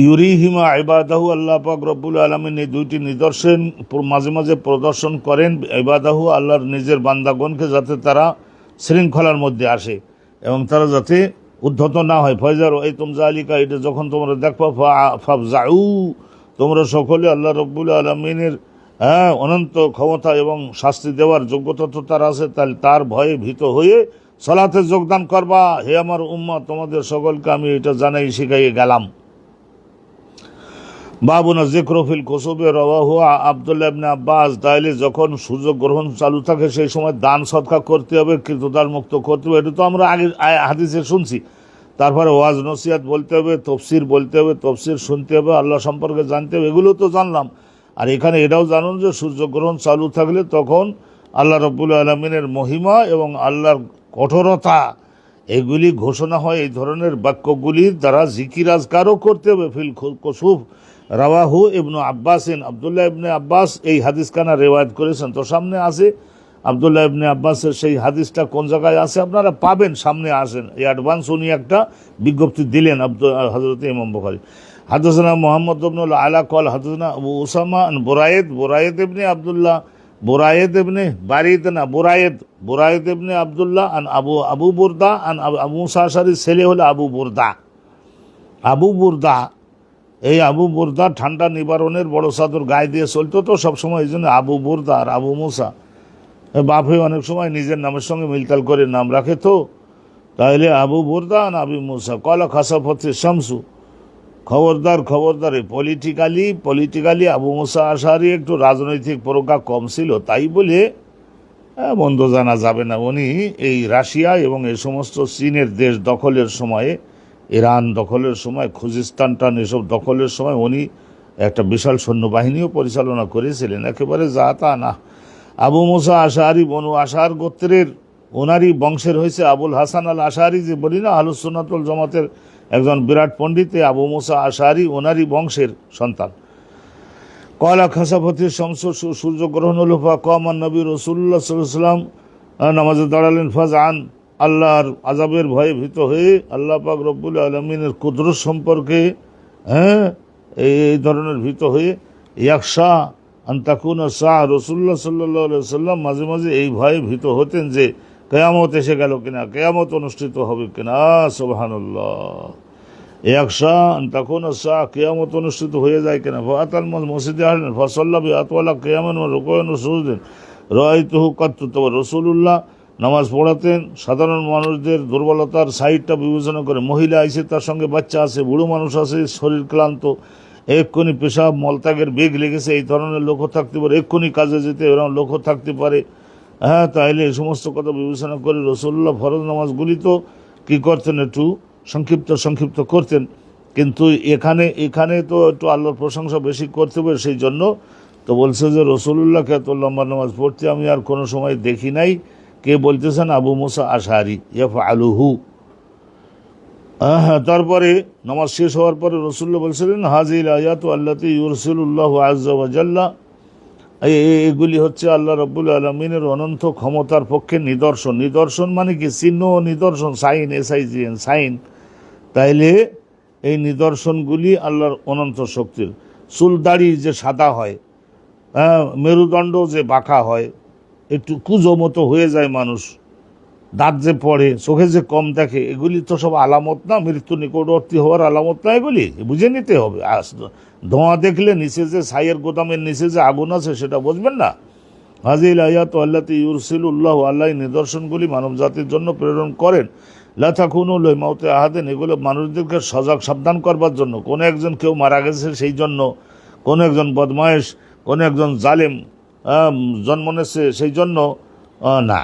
ইউরিহিমা ইবাদাহু, আল্লাহ পাক রব্বুল আলামিন এই দুইটি নিদর্শন মাঝে মাঝে প্রদর্শন করেন। ইবাদাহু, আল্লাহর নিজের বান্দাগণকে, যাতে তারা শৃঙ্খলার মধ্যে আসে এবং তারা যাতে উদ্ধত না হয়। ফয়জার এই তুমজা আলিকা, এটা যখন তোমরা দেখো, ফাফজাউ, তোমরা সকলে আল্লাহ রব্বুল আলামিনের অনন্ত ক্ষমতা এবং শাস্তি দেওয়ার যোগ্যতা তো তার আছে, তাহলে তার ভয়ে ভীত হয়ে সালাতে যোগদান করবা। হে আমার উম্মত, তোমাদের সকলকে আমি এটা জানাই শিখাইয়ে গেলাম। বাবুনা যিকরুফিল কুসুবে রাওয়াহু আব্দুল্লাহ ইবনে আব্বাস। তাইলে যখন সূর্যগ্রহণ চালু থাকে সেই সময় দান সদকা করতে হবে, কৃতদার মুক্ত করতে হবে, এটা তো আমরা আগে হাদিসে শুনছি। তারপরে ওয়াজ নসিহত বলতে হবে, তফসির বলতে হবে, তফসির শুনতে হবে, আল্লাহ সম্পর্কে জানতে হবে, এগুলো তো জানলাম। আর এখানে এটাও জানুন যে সূর্যগ্রহণ চালু থাকলে তখন আল্লাহ রাব্বুল আলামিনের মহিমা এবং আল্লাহর কঠোরতা এগুলি ঘোষণা হয়। এই ধরনের বাক্যগুলির দ্বারা জিকির আজকারও করতে হবে। ফিল কুসুফ রাওয়াহু ইবনু আব্বাসিন, আব্দুল্লাহ ইবনে আব্বাস এই হাদিসখানা রেওয়ায়াত করেছেন। তো সামনে আছে আব্দুল্লাহ ইবনে আব্বাসের সেই হাদিসটা কোন জায়গায় আছে আপনারা পাবেন, সামনে আসেন। এই অ্যাডভান্স উনি একটা বিজ্ঞপ্তি দিলেন হযরত ইমাম বুখারী। হাদাসানা মুহাম্মদ ইবনুল আলা ক্বাল হাদাসানা আবু উসামা আন বুরায়েদ ইবনে আব্দুল্লাহ, বুরায়েদ ইবনে বারিদ না বুরায়েদ ইবনে আব্দুল্লাহ আন আবু বুরদা আন আবু মুসা আশআরীর ছেলে হলো আবু বুরদা। এই আবু বুরদা ঠান্ডা নিবারণের বড় চাদর গায়ে দিয়ে চলতো তো সবসময়, এই জন্য আবু বুরদা আর আবু মুসা, বাপে অনেক সময় নিজের নামের সঙ্গে মিলতাল করে নাম রাখে। তো তাহলে আবু বুরদা আর আবু মুসা কলা খাসাফতে শামসু, খবরদার এই পলিটিক্যালি আবু মুসা আশআরী একটু রাজনৈতিক প্রজ্ঞা কম ছিল, তাই বলে বন্ধ জানা যাবে না। উনি এই রাশিয়া এবং এই সমস্ত চীনের দেশ দখলের সময়ে, ইরান দখলের সময়, খুজিস্তান এসব দখলের সময় উনি একটা বিশাল সৈন্যবাহিনীও পরিচালনা করেছিলেন, একেবারে যা তা না। আবু মুসা আশআরী বনু আশআর গোত্রের, ওনারই বংশের হয়েছে আবুল হাসান আল আশআরী, যে বলি না আহলুস সুন্নাত ওয়াল জামাতের একজন বিরাট পণ্ডিত, আবু মুসা আশআরী ওনারই বংশের সন্তান। কয়লা খাসাফতি শামস, সূর্যগ্রহণ হল। ফাকামান নবী রাসূলুল্লাহ সাল্লাল্লাহু আলাইহি ওয়াসাল্লাম, নামাজে দাঁড়ালেন। ফাজআন, আল্লাহর আযাবের ভয়ে ভীত হয়ে, আল্লাহ পাক রব্বুল আলামিনের কুদরত সম্পর্কে এই ধরনের ভীত হয়ে। ইয়াকশা আন তাকুনা সা, রাসূলুল্লাহ সাল্লাল্লাহু আলাইহি ওয়াসাল্লাম মাঝে মাঝে এই ভয়ে ভীত হতেন যে কিয়ামত এসে গেল কিনা, কিয়ামত অনুষ্ঠিত হবে কিনা। সুবহানাল্লাহ। একশা তখন কেয়ামত অনুষ্ঠিত হয়ে যায় কিনা ফাতাল মসজিদে আসলেন ফসল্লাবি আতওয়ালা কেয়ামেন রোকন সুজদেন রায়তুহু কাত্তু। তবে রসুল্লাহ নামাজ পড়াতেন সাধারণ মানুষদের দুর্বলতার সাইডটা বিবেচনা করে। মহিলা আইসে, তার সঙ্গে বাচ্চা আছে, বুড়ো মানুষ আছে, শরীর ক্লান্ত, এক্ষুনি পেশাব মলত্যাগের বেগ লেগেছে, এই ধরনের লোকও থাকতে পারে, এক্ষুনি কাজে যেতে এরকম লোকও থাকতে পারে। হ্যাঁ, তাইলে এই সমস্ত কথা বিবেচনা করে রসুল্লাহ ফরজ নামাজগুলি তো কী করতেন, একটু সংক্ষিপ্ত করতেন। কিন্তু এখানে তো একটু আল্লাহর প্রশংসা বেশি করতে হবে, সেই জন্য তো বলছে যে রসুল্লাহকে এত লম্বা নামাজ পড়তে আমি আর কোনো সময় দেখি নাই। কে বলতেছেন? আবু মুসা আশআরী ইয়াফআলুহু। হ্যাঁ, তারপরে নামাজ শেষ হওয়ার পরে রসুল্লাহ বলছিলেন হাযিল আয়াতু আল্লাতী ইউরসিলুল্লাহু আযজা ওয়া জাল্লা, এগুলি হচ্ছে আল্লাহ রাব্বুল আলামিনের অনন্ত ক্ষমতার পক্ষে নিদর্শন। নিদর্শন মানে কি? চিহ্ন, নিদর্শন, সাইন, SIGN, সাইন। তাইলে এই নিদর্শনগুলি আল্লাহর অনন্ত শক্তির। চুল দাড়ি যে সাদা হয়, মেরুদণ্ড যে বাঁকা হয়, একটু কুজো মতো হয়ে যায় মানুষ, দাঁত যে পড়ে, চোখে যে কম দেখে, এগুলি তো সব আলামত না? মৃত্যু নিকটবর্তী হওয়ার আলামত না? এগুলি বুঝে নিতে হবে। ধোঁয়া দেখলে নিচে যে ছাইয়ের গোদামের নিচে যে আগুন আছে সেটা বুঝবেন না? হাযিল আয়াতু আল্লাতী ইউরসিলুল্লাহু, আল্লাহ নিদর্শনগুলি মানব জাতির জন্য প্রেরণ করেন। লা তাকুনু লিমাউতি আহাদিন, এগুলো মানুষদেরকে সজাগ সাবধান করবার জন্য। কোনো একজন কেউ মারা গেছে সেই জন্য, কোনো একজন বদমায়েশ, কোনো একজন জালেম জন্ম নিয়েছে সেই জন্য না।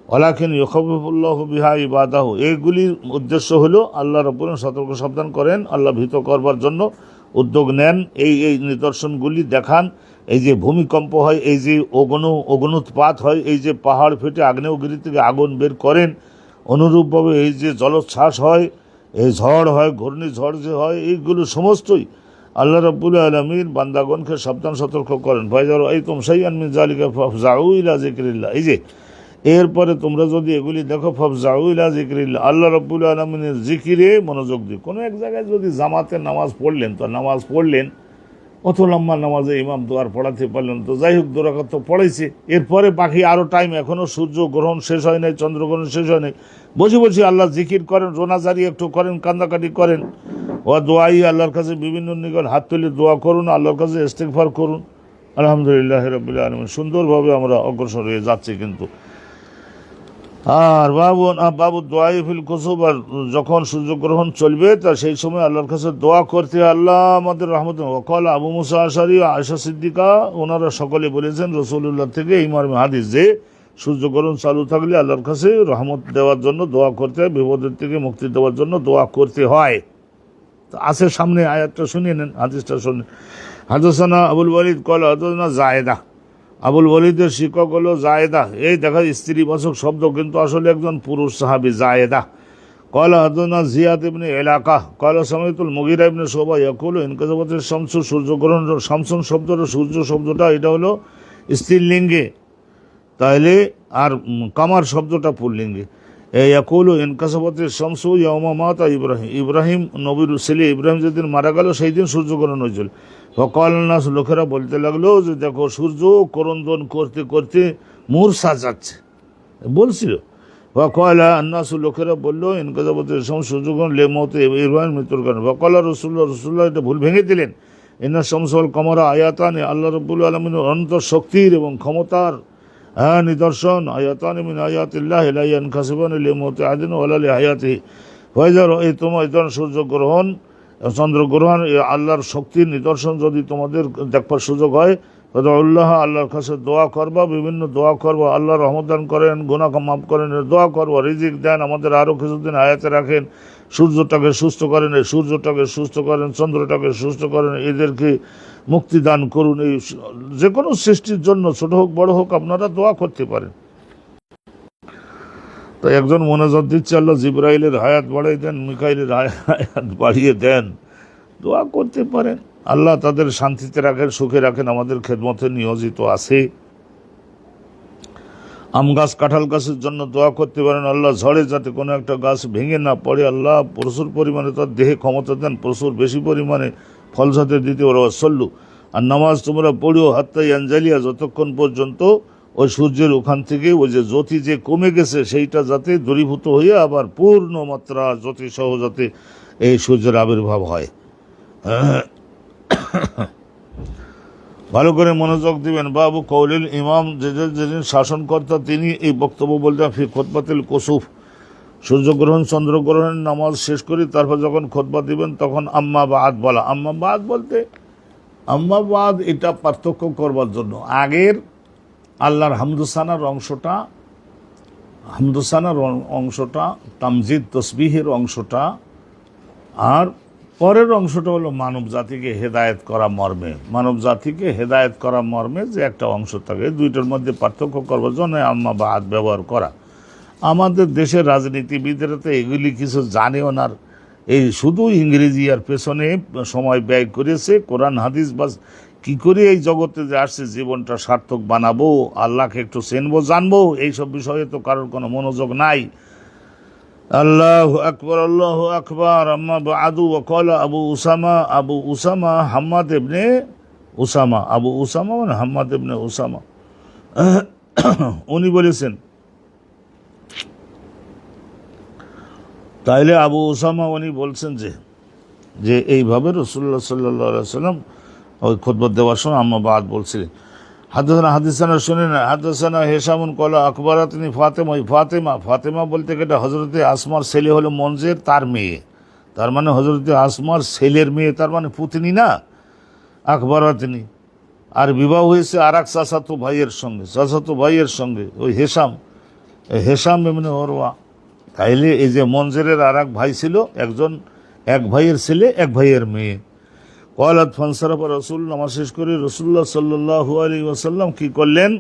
ওয়ালাকিন ইউখাউফিফুল্লাহু বিহা ইবাদাহু, এইগুলির উদ্দেশ্য হলো আল্লাহ রাব্বুল আলামিন সতর্ক সাবধান করেন, আল্লাহ ভীত করবার জন্য উদ্যোগ নেন। এই নিদর্শনগুলি দেখান। এই যে ভূমিকম্প হয়, এই যে অগ্নুৎপাত হয়, এই যে পাহাড় ফেটে আগ্নেয়গিরি থেকে আগুন বের করেন, অনুরূপভাবে এই যে জলোচ্ছ্বাস হয়, এই ঝড় হয়, ঘূর্ণিঝড় যে হয়, এইগুলো সমস্তই আল্লাহ রাব্বুল আলামিন বান্দাগণকে সাবধান সতর্ক করেন। ফাইজা রাআইতুম শাইআন মিন যালিকা ফাফজাউ ইলা যিকরিল্লাহ, এই যে এরপরে তোমরা যদি এগুলি দেখো, ফাফজাউ ইলা যিকরিল্লাহ, আল্লাহ রাব্বুল আলামিনের জিকিরে মনোযোগ দিও। কোনো এক জায়গায় যদি জামাতে নামাজ পড়লেন তো নামাজ পড়লেন, অত লম্বা নামাজে ইমাম তো আর পড়াতে পারলেন, তো যাই হোক 2 রাকাত তো পড়াইছে। এরপরে বাকি আরও টাইম, এখনও সূর্য গ্রহণ শেষ হয় নাই, চন্দ্রগ্রহণ শেষ হয় নাই, বসে আল্লাহ জিকির করেন, রোনাজারি একটু করেন, কান্দাকাটি করেন। ও দোয়াই, আল্লাহর কাছে বিভিন্ন নিকট হাত তুলে দোয়া করুন, আল্লাহর কাছে ইস্তিগফার করুন। আলহামদুলিল্লাহ রাব্বিল আলামিন, সুন্দরভাবে আমরা অগ্রসর হয়ে যাচ্ছি। কিন্তু আর বাবু দোয়াই ফিল কুসুব, আর যখন সূর্যগ্রহণ চলবে তা সেই সময় আল্লাহর কাছে দোয়া করতে, আল্লাহ আমাদের রহমত। ওয়াকাল আবু মুসা আশআরী, আয়েশা সিদ্দিকা, ওনারা সকলে বলেছেন রাসূলুল্লাহ থেকে এই মর্মে হাদিস যে সূর্যগ্রহণ চালু থাকলে আল্লাহর কাছে রহমত দেওয়ার জন্য দোয়া করতে হয়, বিপদের থেকে মুক্তি দেওয়ার জন্য দোয়া করতে হয়। তো আছে সামনে আয়াতটা শুনিয়ে নেন, হাদিসটা শুনে। হাদাসানা আবুল ওয়ালিদ কল হাদাসানা জায়েদা, আবুল ওয়ালিদের শিক্ষক হলো জায়েদা। এই দেখা স্ত্রীবাচক শব্দ, কিন্তু আসলে একজন পুরুষ সাহাবী জায়েদা। কল হাদাসানা জিয়াদ ইবনে এলাকা কল সামিতুল মুগীরা ইবনে শুবা ইয়াকুলু ইনকাযাবাতিশ শামসু, সূর্যগ্রহণ, শামসুন শব্দটা, সূর্য শব্দটা এটা হলো স্ত্রীলিঙ্গে, তাইলে আর কামার শব্দটা পুল্লিঙ্গে। ইয়াকুলু ইনকাযাবাতিশ শামসু ইয়াওমা মাতা ইব্রাহিম, ইব্রাহিম নবীর ছেলে ইব্রাহিম যেদিন মারা গেল সেই দিন সূর্যগ্রহণ হয়েছিল। ফকাল নাস, লোকেরা বলতে লাগলো যে দেখো সূর্য করন্দন করতে করতে মূর্ছা যাচ্ছে, বলছিল। ফকালা আন্নাস, লোকেরা বললো ইনকাযাবাতিশ শামসু, সূর্যগ্রহণ লেমতে ইব্রাহিম মৃত্যুর কারণে। ফকালা রসুল্লাহ এটা ভুল ভেঙে দিলেন। ইন্না শামসা ওয়াল কমারা আয়াতানে, আল্লাহ রাব্বুল আলামিনের অনন্ত শক্তির এবং ক্ষমতার নিদর্শন। আয়াতান মিন আয়াতিল্লাহ লা ইয়ানকাসিবানা লিমাউতি আহাদিন ওয়ালা লিহায়াতিহি। ফাইজা রাআইতুম, সূর্যগ্রহণ, চন্দ্রগ্রহণ, আল্লাহর শক্তির নিদর্শন যদি তোমাদের দেখবার সুযোগ হয়, ফাদউল্লাহ, আল্লাহর কাছে দোয়া করবা, বিভিন্ন দোয়া করবা, আল্লাহ রহমত দান করেন, গুনাহ মাফ করেন, দোয়া করবা, রিজিক দেন, আমাদের আরও কিছুদিন হায়াতে রাখেন, সূর্যটাকে সুস্থ করেন, এই সূর্যটাকে সুস্থ করেন, চন্দ্রটাকে সুস্থ করেন, এদেরকে মুক্তি দান করুন। এই যে কোনো সৃষ্টির জন্য ছোট হোক বড় হোক আপনারা দোয়া করতে পারেন। তো একজন মোনাজাত দিচ্ছে, আল্লাহ জিবরাইলের হায়াত বাড়িয়ে দেন, মিকাইলের হায়াত বাড়িয়ে দেন, দোয়া করতে পারেন। আল্লাহ তাদের শান্তিতে রাখেন, সুখে রাখেন, আমাদের খেদমতে নিয়োজিত আছে। আম গাছ, কাঁঠাল গাছের জন্য দোয়া করতে পারেন, আল্লাহ ঝড়ে যাতে কোনো একটা গাছ ভেঙে না পড়ে, আল্লাহ প্রচুর পরিমাণে তার দেহে ক্ষমতা দেন, প্রচুর বেশি পরিমাণে ফল যাতে দিতে ওরা সল্লু। আর নামাজ তোমরা পড়িও হাত্তাই আঞ্জালিয়া, যতক্ষণ পর্যন্ত ওই সূর্যের ওখান থেকে ওই যে জ্যোতি যে কমে গেছে সেইটা যাতে দূরীভূত হয়ে আবার পূর্ণ মাত্রা জ্যোতি সহ যাতে এই সূর্যের আবির্ভাব হয়। ভালো করে মনোযোগ দিবেন। বাবু কৌলিল ইমাম, যেদিন শাসনকর্তা তিনি এই বক্তব্য বলতেন ফি খুতবাতিল কুসুফ, সূর্যগ্রহণ চন্দ্রগ্রহণের নামাজ শেষ করি তারপর যখন খুতবা দিবেন তখন আম্মা বাদ বলা। আম্মা বাদ বলতে আম্মা বাদ এটা পার্থক্য করবার জন্য আগের আল্লাহর হামদুসানার অংশটা তামজিদ তসবিহের অংশটা, আর পরের অংশটা হলো মানব জাতিকে হেদায়েত করা মর্মে যে একটা অংশ থাকে, দুইটার মধ্যে পার্থক্য করবার জন্য আম্মা বাদ ব্যবহার করা। আমাদের দেশের রাজনীতিবিদরা তো এগুলি কিছু জানেও না, এই শুধু ইংরেজি আর পেছনে সময় ব্যয় করেছে। কোরআন হাদিস বাস কি করে এই জগতে যে আসছে জীবনটা সার্থক বানাবো, আল্লাহকে একটু চিনবো জানবো, এইসব বিষয়ে তো কারোর কোনো মনোযোগ নাই। আল্লাহু আকবার, আল্লাহু আকবার। আম্মা বাদু ওয়াকালা আবু উসামা হাম্মাদ ইবনে উসামা, আবু উসামা মানে হাম্মাদ ইবনে উসামা, উনি বলেছেন, তাইলে আবু উসামা উনি বলছেন যে এইভাবে রাসূলুল্লাহ সাল্লাল্লাহু আলাইহি ওয়াসাল্লাম ওই খুতবা দেওয়ার সময় আম্মা বাদ বলছিলেন। হাদিসানা শুনেন, হাদিসানা হেশামুন কলা আকবরাতনি ফাতেমা বলতে গেলে হজরতে আসমার ছেলে হলো মনজের, তার মেয়ে, তার মানে হজরতে আসমার ছেলের মেয়ে, তার মানে পুতনি না, আকবরাতনি। আর বিবাহ হয়েছে আর এক চাচাতো ভাইয়ের সঙ্গে ওই হেশাম এমনি ওরওয়া। তাইলে এই যে মনজেরের আর এক ভাই ছিল, এক ভাইয়ের ছেলে এক ভাইয়ের মেয়ে। কলাত ফানসারাফ রসুল, নামাজ শেষ করে রসুল্লাহ সাল্লাল্লাহু আলাইহি ওয়াসাল্লাম কি করলেন,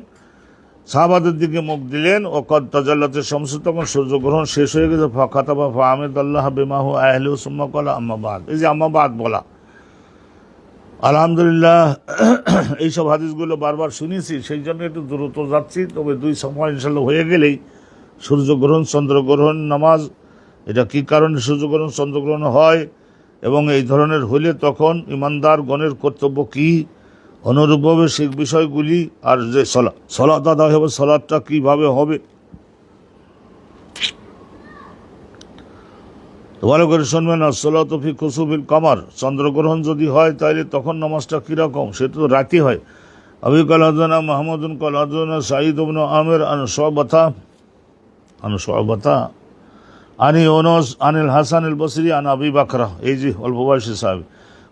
সাহাবাদের দিকে মুখ দিলেন। ও কদ তাজাল্লাতে শামস, তখন সূর্যগ্রহণ শেষ হয়ে গেছে। ফাখাতাবা ফাহামিদাল্লাহ বিমাহু আহলিহু সুম্মা ক্বালা আম্মা বাদ। এই যে আম্মা বাদ বলা, আলহামদুলিল্লাহ এইসব হাদিসগুলো বারবার শুনেছি, সেই জন্য একটু দ্রুত যাচ্ছি। তবে 2 সফর ইনশাল্লাহ হয়ে গেলেই সূর্যগ্রহণ চন্দ্রগ্রহণ নামাজ, এটা কি কারণে সূর্যগ্রহণ চন্দ্রগ্রহণ হয় এবং এই ধরনের হলে তখন ইমানদার গণের কর্তব্য কি, অনুরূপভাবে সেই বিষয়গুলি, আর যে সলাত আদায় হবে সলাতটা কীভাবে হবে, ভালো করে শুনবেন। আর সলাত ফি কুসুফিল কামার, চন্দ্রগ্রহণ যদি হয় তাহলে তখন নামাজটা কীরকম, সেটা তো রাতে হয়। আবি কাল হাদানা মাহমুদুন কাল হাদানা সাঈদ ইবনে আমির আন শুআবাতা আনি ইউনুস আনিল হাসান আল বসরি আন আবি বাকরা, এই যে অল্প বয়সী সাহাবী।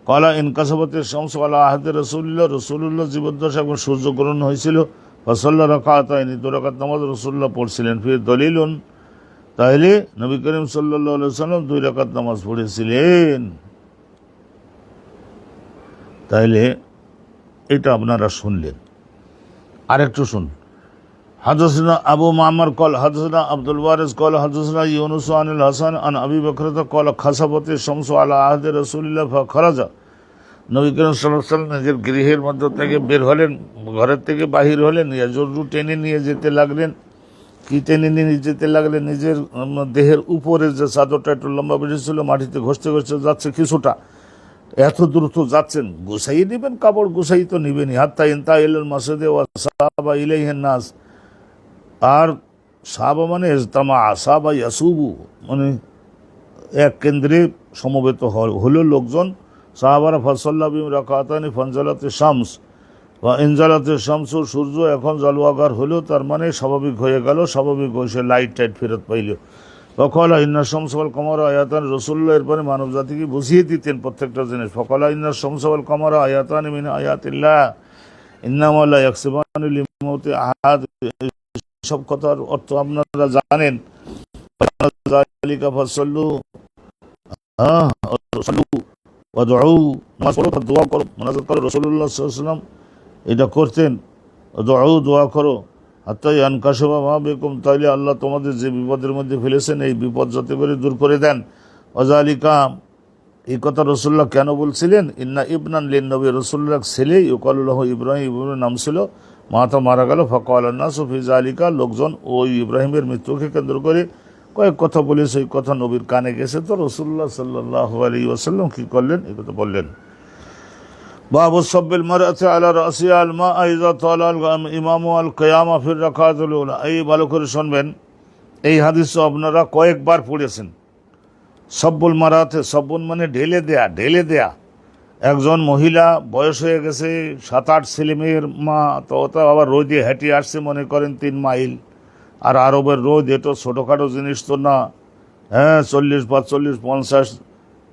কলা ইনকাসাবাতের শামস আলা আহদে রসুল্লাহ জীবদ্দশা এখন সূর্যগ্রহণ হয়েছিল। ফসল্লা রাকাতাইনি, 2 রাকাত নামাজ রসুল্লাহ পড়ছিলেন। ফির দলিলুন, তাহলে নবী করিম সাল্লাল্লাহু আলাইহি ওয়াসাল্লাম 2 রাকাত নামাজ পড়েছিলেন। তাইলে এটা আপনারা শুনলেন, আরেকটু শুন। হাদাসনা আবু মামার কল হাদাসনা আব্দুল ওয়ারিস কল হাদাসনা ইউনুস আনিল হাসান আন আবি বকরতা কল খাসাবতে শামসু আলা আহদে রাসূলিল্লাহ ফাখরাজা, নবী করিম সাল্লাল্লাহু আলাইহি ওয়াসাল্লাম নিজের গৃহের মধ্য থেকে বের হলেন, ঘরের থেকে বাহির হলেন। ইয়াজরু, টেনে নিয়ে যেতে লাগলেন। কি টেনে নিয়ে যেতে লাগলেন? নিজের দেহের উপরে যে চাদরটা একটু লম্বা বেশি ছিল, মাটিতে ঘষতে ঘষতে যাচ্ছে কিছুটা। এত দ্রুত যাচ্ছেন, গুছাইয়ে নেবেন, কাপড় গুছাই তো নেবেনই। হাত্তা ইনতা ইলাল মাসজিদে ওয়া সাহাবা ইলাইহিন নাস, আর সাহাবা মানে ইজতামা, সাহাবা ইয়াসুবু মানে এক কেন্দ্রে সমবেত হলো লোকজন। সাহাবারা ফাসাল্লা বিহিম রাকাতানি ফানজালাতে শামস বা ইনজালাতে শামস, সূর্য এখন জলওয়াগার হলো, তার মানে স্বাভাবিক হয়ে গেল, স্বাভাবিক হয়েছে, লাইট টাইট ফেরত পাইল। ফকালা ইন্না শামস ওয়াল কমারা আয়াতান, রাসূলুল্লাহ এরপরে মানব জাতিকে বুঝিয়ে দিতেন প্রত্যেকটা জিনিস। ফকালা ইন্না শামস ওয়াল কমারা আয়াতান মিন আয়াতিল্লাহ ইন্নামা লা ইয়াকসিবানি লিমাউতি আহাদ, সব কথার অর্থ আপনারা জানেন। রাসূলুল্লাহ এটা করতেন, দোয়া করো হাত্তাই আনকাশবা মা বেকুম, তাইলে আল্লাহ তোমাদের যে বিপদের মধ্যে ফেলেছেন এই বিপদ যাতে করে দূর করে দেন। ওয়াজালিকা, এই কথা রাসূলুল্লাহ কেন বলছিলেন? ইন্না ইবনান লিন নবী, রাসূলুল্লাহ ছেলে ইউকালুল্লাহ ইব্রাহিম, ইব্রাহিমের নাম ছিল, মাতা মারা গেল। ফাকালান নাসু ফি যালিকা, লোকজন ওই ইব্রাহিমের মৃত্যুকে কেন্দ্র করে কয়েক কথা বলেছে, ওই কথা নবীর কানে গেছে। তো রাসূলুল্লাহ সাল্লাল্লাহু আলাইহি ওয়াসাল্লাম কি করলেন? এই কথা বললেন। বাবু সাব্বিল মারআতি আলা রাসিহা আল মা ইযা তালা আল ইমামু আল কিয়ামা ফির রাকাতুল উলা। এই ভালো করে শুনবেন, এই হাদিস আপনারা কয়েকবার পড়েছেন। সব্বুল মারাতে, সব্বুল মানে ঢেলে দেয়া, ঢেলে দেয়া। একজন মহিলা বয়স হয়ে গেছে, 7-8 ছেলেমেয়ের মা, তো ওটা আবার রোদে হেঁটে আসছে মনে করেন 3 মাইল। আর আরবের রোদ এটা ছোটোখাটো জিনিস তো না, হ্যাঁ, 40, 45, 50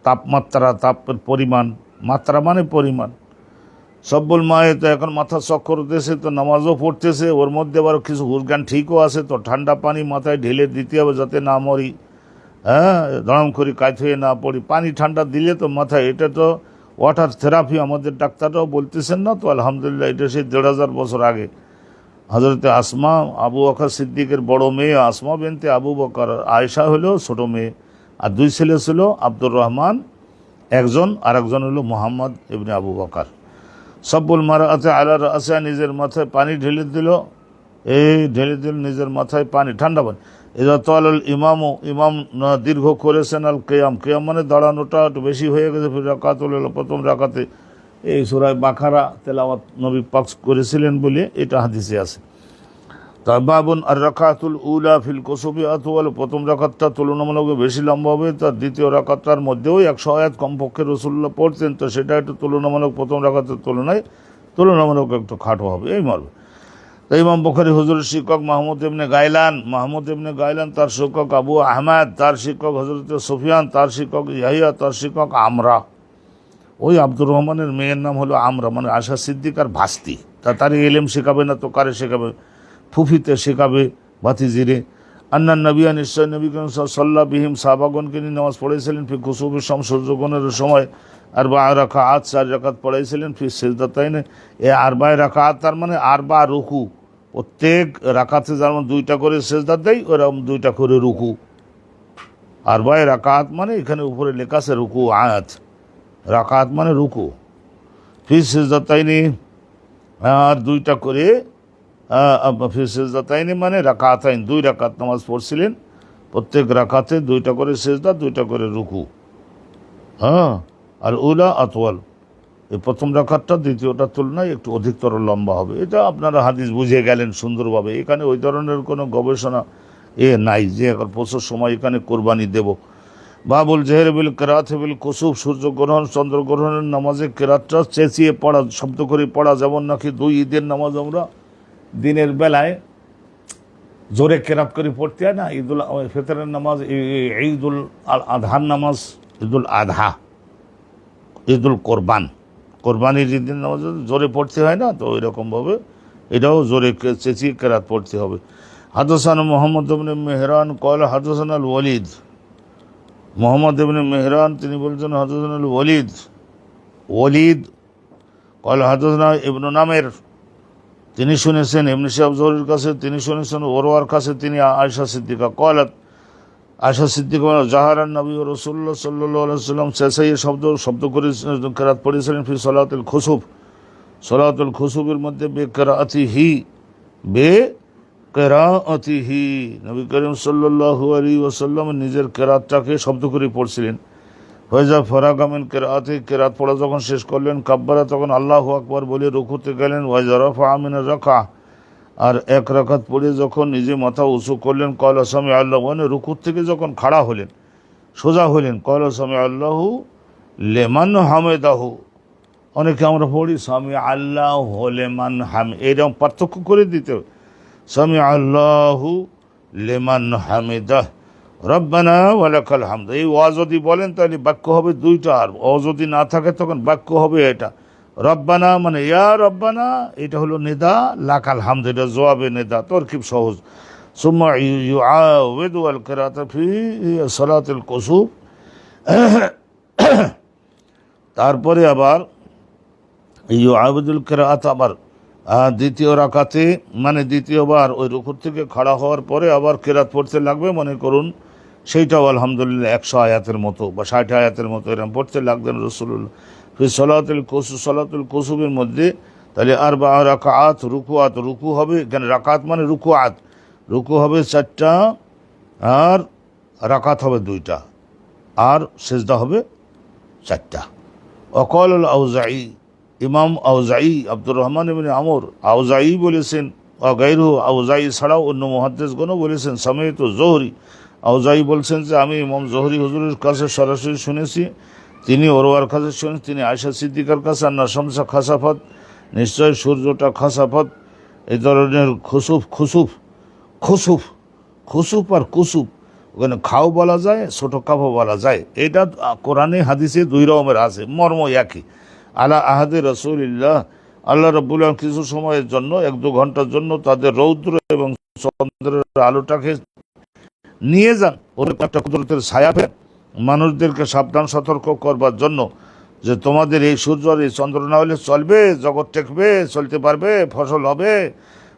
তাপমাত্রা, তাপের পরিমাণ, মাত্রা মানে পরিমাণ। সব্বুল মায়ে তো এখন মাথা চক্কর দিতেছে, তো নামাজও পড়তেছে, ওর মধ্যে আবার কিছু হুসগান ঠিকও আছে, তো ঠান্ডা পানি মাথায় ঢেলে দিতে হবে যাতে না মরি, হ্যাঁ, দড়াম করি কাজ হয়ে না পড়ি। পানি ঠান্ডা দিলে তো মাথায়, এটা তো ওয়াটার থেরাপি আমাদের ডাক্তাররাও বলতেছেন না তো, আলহামদুলিল্লাহ। এটা সেই 1500 বছর আগে হজরতে আসমা, আবু বকর সিদ্দিকের বড় মেয়ে আসমা বিনতে আবু বকর, আয়েশা হলো ছোট মেয়ে, আর 2 ছেলে ছিল, আব্দুর রহমান একজন, আর একজন হলো মোহাম্মদ ইবনে আবু বকর। সব্বুল মারাতে আলা রাসা, নিজের মাথায় পানি ঢেলে দিল, এই ঢেলে দিল নিজের মাথায় পানি, ঠান্ডা পানি। এজা তাল ইমামও, ইমাম দীর্ঘ করেছেন, আল কেয়াম, কেয়াম মানে দাঁড়ানোটা একটু বেশি হয়ে গেছে। ফির রাকাতুল হলো প্রথম রাকাতে এই সূরা বাকারা তেলাওয়াত নবী পাক করেছিলেন বলে এটা হাদিসে আছে। বাবুন আর রাকাতুল উলা ফিল কুসুবি আতওয়াল, প্রথম রাকাতটা তুলনামূলক বেশি লম্বা হবে, তার দ্বিতীয় রাকাতটার মধ্যেও 100 আয়াত কমপক্ষে রাসূলুল্লাহ পড়তেন, তো সেটা একটু তুলনামূলক প্রথম রাকাতের তুলনায় তুলনামূলক একটু খাটো হবে, এই মর্মে। তো ইমাম বুখারী হুজুরের শিক্ষক মাহমুদ ইবনে গাইলান, মাহমুদ ইবনে গাইলান, তার শিক্ষক আবু আহমদ, তার শিক্ষক হযরত সুফিয়ান, তার শিক্ষক ইয়াহিয়া, তার শিক্ষক আমরা। ওই আব্দুর রহমানের মেয়ের নাম হলো আমরা, মানে আশা সিদ্দিকার ভাস্তি। তার এলেম শেখাবে না তো কারে শেখাবে? ফুফিতে শেখাবে, ভাতিজিরে। আন্নান নবিয়া, নিশ্চয় নবী করিম সাল্লাল্লাহু বিহিম, সাহাবাগণকে নিয়ে নামাজ পড়েছিলেন, ফি কুসুফিস শামস, সূর্যগ্রহণের সময়, আর 4 রাকাত, 4 রাকাত পড়াইছিলেন, ফি সিজদাতাইন, এ 4 রাকাত, তার মানে 4 রুকু, প্রত্যেক রাকাতে যেমন 2টা করে সিজদা দেয়, ওরকম 2টা করে রুকু। 4 রাকাত মানে এখানে উপরে লেখা আছে রুকু আয়াত, রাকাত মানে রুকু, ফি সিজদাতাইনি, আর 2টা করে, ফি সিজদাতাইনি মানে রাকাতাইন, 2 রাকাত নামাজ পড়ছিলেন, প্রত্যেক রাকাতে 2টা করে সিজদা, 2টা করে রুকু, হ্যাঁ। আর উলা আতওয়াল, এই প্রথম রাকাতটা দ্বিতীয়টার তুলনায় একটু অধিকতর লম্বা হবে। এটা আপনারা হাদিস বুঝে গেলেন সুন্দরভাবে। এখানে ওই ধরনের কোনো গবেষণা নাই যে এখন প্রচুর সময় এখানে কোরবানি দেব। বাবুল জেহের বিল কেরাত বিল কুসুফ, সূর্যগ্রহণ চন্দ্রগ্রহণের নামাজে কেরাতটা চেঁচিয়ে পড়া, শব্দ করে পড়া, যেমন নাকি 2 ঈদের নামাজ আমরা দিনের বেলায় জোরে কেরাত করে পড়তে হয় না, ঈদুল ফিতরের নামাজ, ঈদুল আধার নামাজ, ঈদুল আধা, ঈদুল কোরবানির ঈদের নামাজ জোরে পড়তে হয় না, তো ওইরকমভাবে এটাও জোরে চেঁচিয়ে কেরাত পড়তে হবে। হাদাসানা মোহাম্মদ ইবনে মেহরান ক্বালা হাদাসানা আল ওয়ালিদ, মোহাম্মদ ইবনে মেহরান তিনি বলছেন হাদাসানা আল ওয়ালিদ, ক্বালা হাদাসানা ইবনু নামের, তিনি শুনেছেন ইবনে শিহাব জুহরির কাছে, তিনি শুনেছেন ওরওয়ার কাছে, তিনি আয়েশা সিদ্দিকা ক্বালাত, আয়েশা সিদ্দিকা জাহারান নবী রাসূলুল্লাহ সাল্লাল্লাহু আলাইহি ওয়াসাল্লাম চেঁচাইয়ে শব্দ করে কেরাত পড়েছিলেন, ফি সালাতুল খুসুফ, সালাতুল খুসুফের মধ্যে বেকেরাআতিহি, নবী করিম সাল্লাল্লাহু আলাইহি ওয়াসাল্লাম নিজের কেরাতটাকে শব্দ করে পড়ছিলেন। ফয়জা ফারাগা মিন কেরাতি, কেরাত পড়া যখন শেষ করলেন, কাব্বারা, তখন আল্লাহু আকবার বলে রুকুতে গেলেন। ওয়াজা রাফা মিন রাকা, আর 1 রাকাত পড়ে যখন নিজে মাথা উঁচু করলেন, ক্বালা সামি আল্লাহ, মানে রুকুর থেকে যখন খাড়া হলেন, সোজা হলেন, ক্বালা সামি আল্লাহু লিমান হামিদাহু। অনেকে আমরা পড়ি সামি আল্লাহু লিমান হামিদ, এরকম পার্থক্য করে দিতে হবে। সামি আল্লাহু লিমান হামিদাহ, রব্বানা ওয়া লাকাল হামদ। এই ওয়া যদি বলেন তাহলে বাক্য হবে 2টা, আর ও যদি না থাকে তখন বাক্য হবে এটা। রব্বানা মানে ইয়া রব্বানা, এটা হলো নিদা, লাকাল হামদ এটা জবাবে নিদা, তরকিব সহজ। সুম্মা ইউআউযু আল কিরাতা ফি সালাতুল কুসুফ, তারপরে আবার ইউআউযুল কিরাত, আবার দ্বিতীয় রাকাতে মানে দ্বিতীয়বার ওই রুকুর থেকে খাড়া হওয়ার পরে আবার কেরাত পড়তে লাগবে, মনে করুন সেইটাও আলহামদুলিল্লাহ 100 আয়াতের মতো বা 60 আয়াতের মতো এরকম পড়তে লাগলেন রাসূলুল্লাহ ফি সালাতুল কুসুফ, সালাতুল কুসুফের মধ্যে। তাহলে 4 রাকাত, রুকু হবে, এখানে রাকাত মানে রুকু হবে 4টা, আর রাকাত হবে 2টা, আর সিজদা হবে 4টা। ওয়াকাল আল আউজাঈ, ইমাম আউজাঈ, আব্দুর রহমান ইবনে আমর আউজাঈ বলেছেন, গাইরু আউজাই ছাড়াও অন্য মুহাদ্দিসগণও বলেছেন সামিয়তু জোহরি, আউজাই বলছেন যে আমি ইমাম জোহরি হুজুরের কাছে সরাসরি শুনেছি, তিনি ওরওয়ার কাছে শুনেছেন, তিনি আয়েশা সিদ্দিকার কাছে, আন্না শামসা খাসাফাত, নিশ্চয় সূর্যটা খাসাফাত, এই ধরনের খুসুফ খুসুফ খুসুফ খুসুফ আর কুসুফ, ওখানে খাও বলা যায়, ছোটো কাফও বলা যায়। এটা কোরআনে হাদিসে দুই রকমের আছে, মর্ম একই। আলা আহাদে রসুলিল্লাহ, আল্লাহ রাব্বুল আলামিন কিছু সময়ের জন্য 1-2 ঘন্টার জন্য তাদের রৌদ্র এবং চন্দ্রের আলোটাকে নিয়ে যান, ওর একটা কুদরতের ছায়া ফেলেন মানুষদেরকে সাবধান সতর্ক করবার জন্য, যে তোমাদের এই সূর্য আর এই চন্দ্র না হলে চলবে, জগৎ টেকবে, চলতে পারবে, ফসল হবে।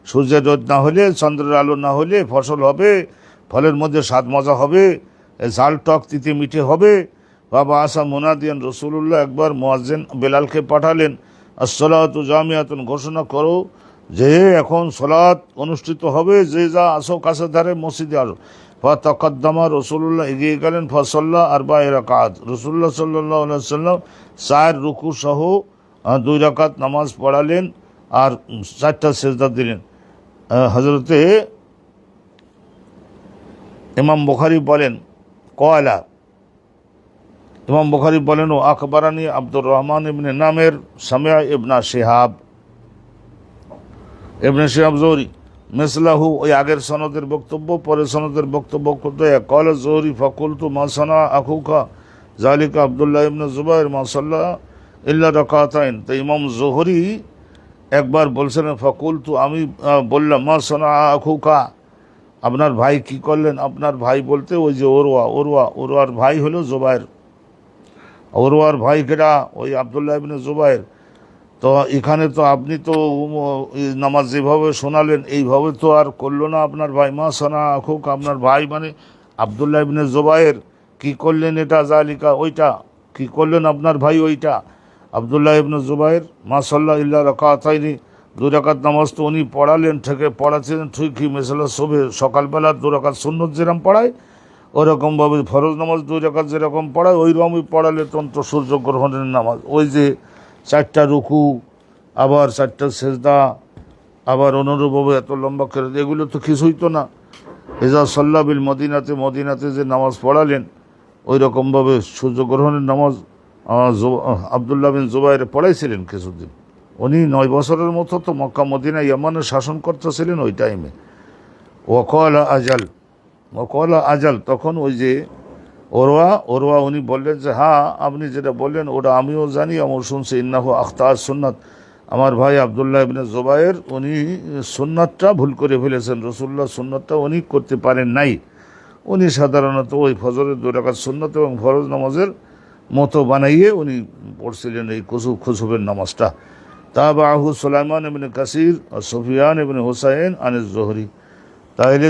সূর্যের রোদ না হলে, চন্দ্রের আলো না হলে ফসল হবে, ফলের মধ্যে স্বাদ মজা হবে, ঝাল টক তিতে মিঠে হবে। বাবা আসা মুনাদিয়ান, রসুল্লাহ একবার মুয়াজ্জিন বেলালকে পাঠালেন, আসসালাতু জামিয়াতুন, ঘোষণা করো যে এখন সলাত অনুষ্ঠিত হবে, যে যা আসো কাছে ধারে মসজিদে আসো। ফাতাকাদ্দামা, রসুল্লাহ এগিয়ে গেলেন, ফাসাল্লাহ আরবা'a রাকাত, রসুল্লাহ সাল্লাল্লাহু আলাইহি ওয়াসাল্লাম 4 রুকু সহ 2 রাকাত নামাজ পড়ালেন আর 4টা সেজদা দিলেন। হযরতে ইমাম বুখারী বলেন, কয়লা ইমাম বুখারী বলেন, ও আখবরানি আব্দুর রহমান ইবনে নামের সামিয়া ইবনা শিহাব, ইবনে শিহাব জোহরি মিসলাহু, ওই আগের সনদের বক্তব্য, পরের সনদের বক্তব্য করতে কল জোহরি ফাকুলতু মা সানা আখুকা জালিকা আব্দুল্লাহ ইবনে জুবাইর মা সাল্লা ইল্লা রাকাতাইন। তো ইমাম জোহরি একবার বলছেন ফাকুলতু, আমি বললাম, মা সানা আখুকা, আপনার ভাই কি করলেন? আপনার ভাই বলতে ওই যে ওরওয়ার ভাই হলো জুবাইর, ওরওয়ার ভাই কেডা? ওই আব্দুল্লাহ ইবনে জুবাইর। তো এখানে তো আপনি তো নামাজ যেভাবে শোনালেন এইভাবে তো আর করলো না আপনার ভাই। মা সানা আখুক, আপনার ভাই মানে আব্দুল্লাহ ইবনে জুবাইর কি করলেন? এটা জালিকা, ওইটা কি করলেন আপনার ভাই? ওইটা আব্দুল্লাহ ইবনে জুবাইর মা সাল্লাহ ইল্লা রাকাতাইনি, 2 রাকাত নামাজ তো উনি পড়ালেন, থেকে পড়াচ্ছিলেন ঠিকই, মেসালা শোবে সকালবেলা 2 রাকাত সুন্নত যেরকম পড়ায় ওরকমভাবে ফরজ নামাজ 2 রাকাত যেরকম পড়ায় ওইরকমই পড়ালে তন্ত্র সূর্য গ্রহণের নামাজ। ওই যে 4টা রুকু, আবার 4টা সেজদা, আবার অনুরূপভাবে এত লম্বা করে, এগুলো তো কিছুই তো না। এজা সাল্লা বিল মদিনাতে যে নামাজ পড়ালেন ওই রকমভাবে সূর্যগ্রহণের নামাজ আব্দুল্লাহ বিন জুবাইর পড়াইছিলেন কিছুদিন। উনি 9 বছরের মতো তো মক্কা মদিনা ইয়ামানের শাসনকর্তা ছিলেন ওই টাইমে। ওয়াকালা আজাল, তখন ওই যে ওরওয়া উনি বললেন যে হ্যাঁ আপনি যেটা বললেন ওটা আমিও জানি, আমার শুনছি, ইন্নাহু আখতার সুন্নাত, আমার ভাই আব্দুল্লাহ ইবনে জুবাইর উনি সুন্নাতটা ভুল করে ফেলেছেন, রসুল্লাহ সুন্নাতটা উনি করতে পারেন নাই। উনি সাধারণত ওই ফজরের 2 রাকাত সুন্নাত এবং ফরজ নামাজের মতো বানাইয়ে উনি পড়ছিলেন এই খুসুফের নামাজটা। তাবাহু সুলাইমান ইবনে কাসির আর সুফিয়ান ইবনে হুসাইন আনিস জোহরি।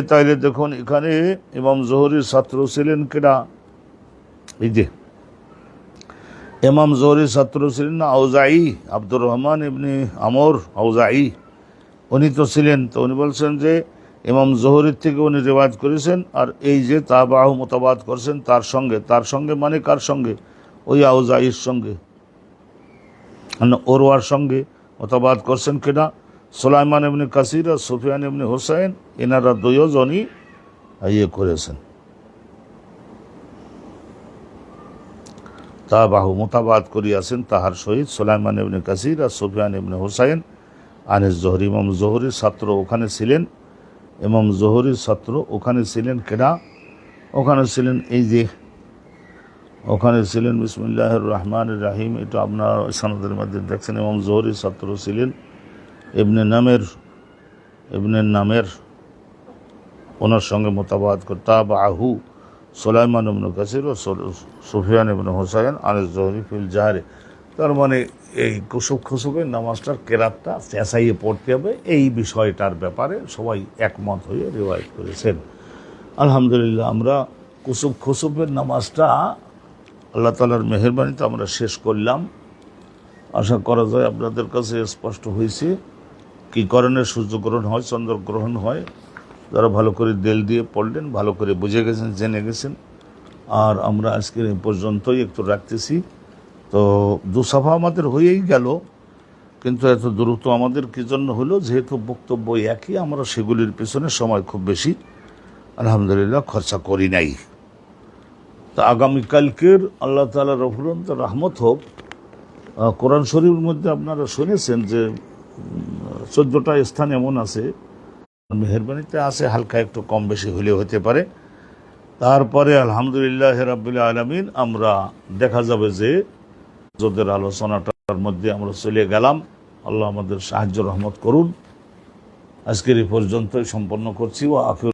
তাইলে দেখুন এখানে ইমাম জোহরির ছাত্র ছিলেন কেডা? এই যে ইমাম জোহরির ছাত্র ছিলেন না আউজাই, আব্দুর রহমান ইবনে আমর আউজাই, উনি তো ছিলেন। তো উনি বলছেন যে ইমাম জোহরির থেকে উনি রিওয়ায়াত করেছেন, আর এই যে তাবাহু মোতাবাত করছেন তার সঙ্গে মানে কার সঙ্গে? ওই আউজাইয়ের সঙ্গে, ওরওয়ার সঙ্গে মোতাবাত করছেন কেডা? সুলাইমান ইবনে কাসির আর সুফিয়ান ইবনে হুসাইন, এনারা 2 জনই করেছেন তাবাহু মোতাবাত করিয়াছেন তাহার সহিত সুলাইমান ইবনে কাসির আর সুফিয়ান ইবনে হুসাইন আনিস জোহরি। ইমাম জোহরির ছাত্র ওখানে ছিলেন, ইমাম জোহরির ছাত্র ওখানে ছিলেন কেডা? ওখানে ছিলেন এই যে ওখানে ছিলেন বিসমিল্লাহির রহমানির রহিম, এটা আপনার সনদের মধ্যে দেখছেন। ইমাম জোহরির ছাত্র ছিলেন ইবনে নামের, ওনার সঙ্গে মোতাবাত তাবাহু সুলাইমান ইবনে কাসির ও সুফিয়ান ইবনে হুসাইন আনিস জোহরি ফিল জাহরে। তার মানে এই খুসুফের নামাজটার কেরাতটা চেঁচাইয়ে পড়তে হবে, এই বিষয়টার ব্যাপারে সবাই একমত হয়ে রিওয়ায়াত করেছেন। আলহামদুলিল্লাহ, আমরা খুসুফের নামাজটা আল্লাহ তাআলার মেহেরবানিতে আমরা শেষ করলাম। আশা করা যায় আপনাদের কাছে স্পষ্ট হয়েছে কী কারণে সূর্যগ্রহণ হয়, চন্দ্রগ্রহণ হয়। যারা ভালো করে দিল দিয়ে পড়লেন, ভালো করে বুঝে গেছেন, জেনে গেছেন। আর আমরা আজকের এই পর্যন্তই একটু রাখতেছি। তো 2 সাফা আমাদের হয়েই গেল, কিন্তু এত দ্রুত আমাদের কি জন্য হলো, যেহেতু বক্তব্য একই, আমরা সেগুলির পেছনে সময় খুব বেশি আলহামদুলিল্লাহ খরচা করি নাই। তা আগামীকালকের আল্লাহ তাআলা রফুরন্ত রহমত হোক, কোরআন শরীফের মধ্যে আপনারা শুনেছেন যে 14টা স্থান এমন আছে, মেহেরবানিতে আছে, হালকা একটু কম বেশি হলে হতে পারে। তারপরে আলহামদুলিল্লাহ রাব্বিল আলামিন আমরা দেখা যাবে যে যাদের আলোচনাটার মধ্যে আমরা চলে গেলাম। আল্লাহ আমাদের সাহায্য রহমত করুন। আজকের এই পর্যন্তই সম্পন্ন করছি। ওয়া আখিরু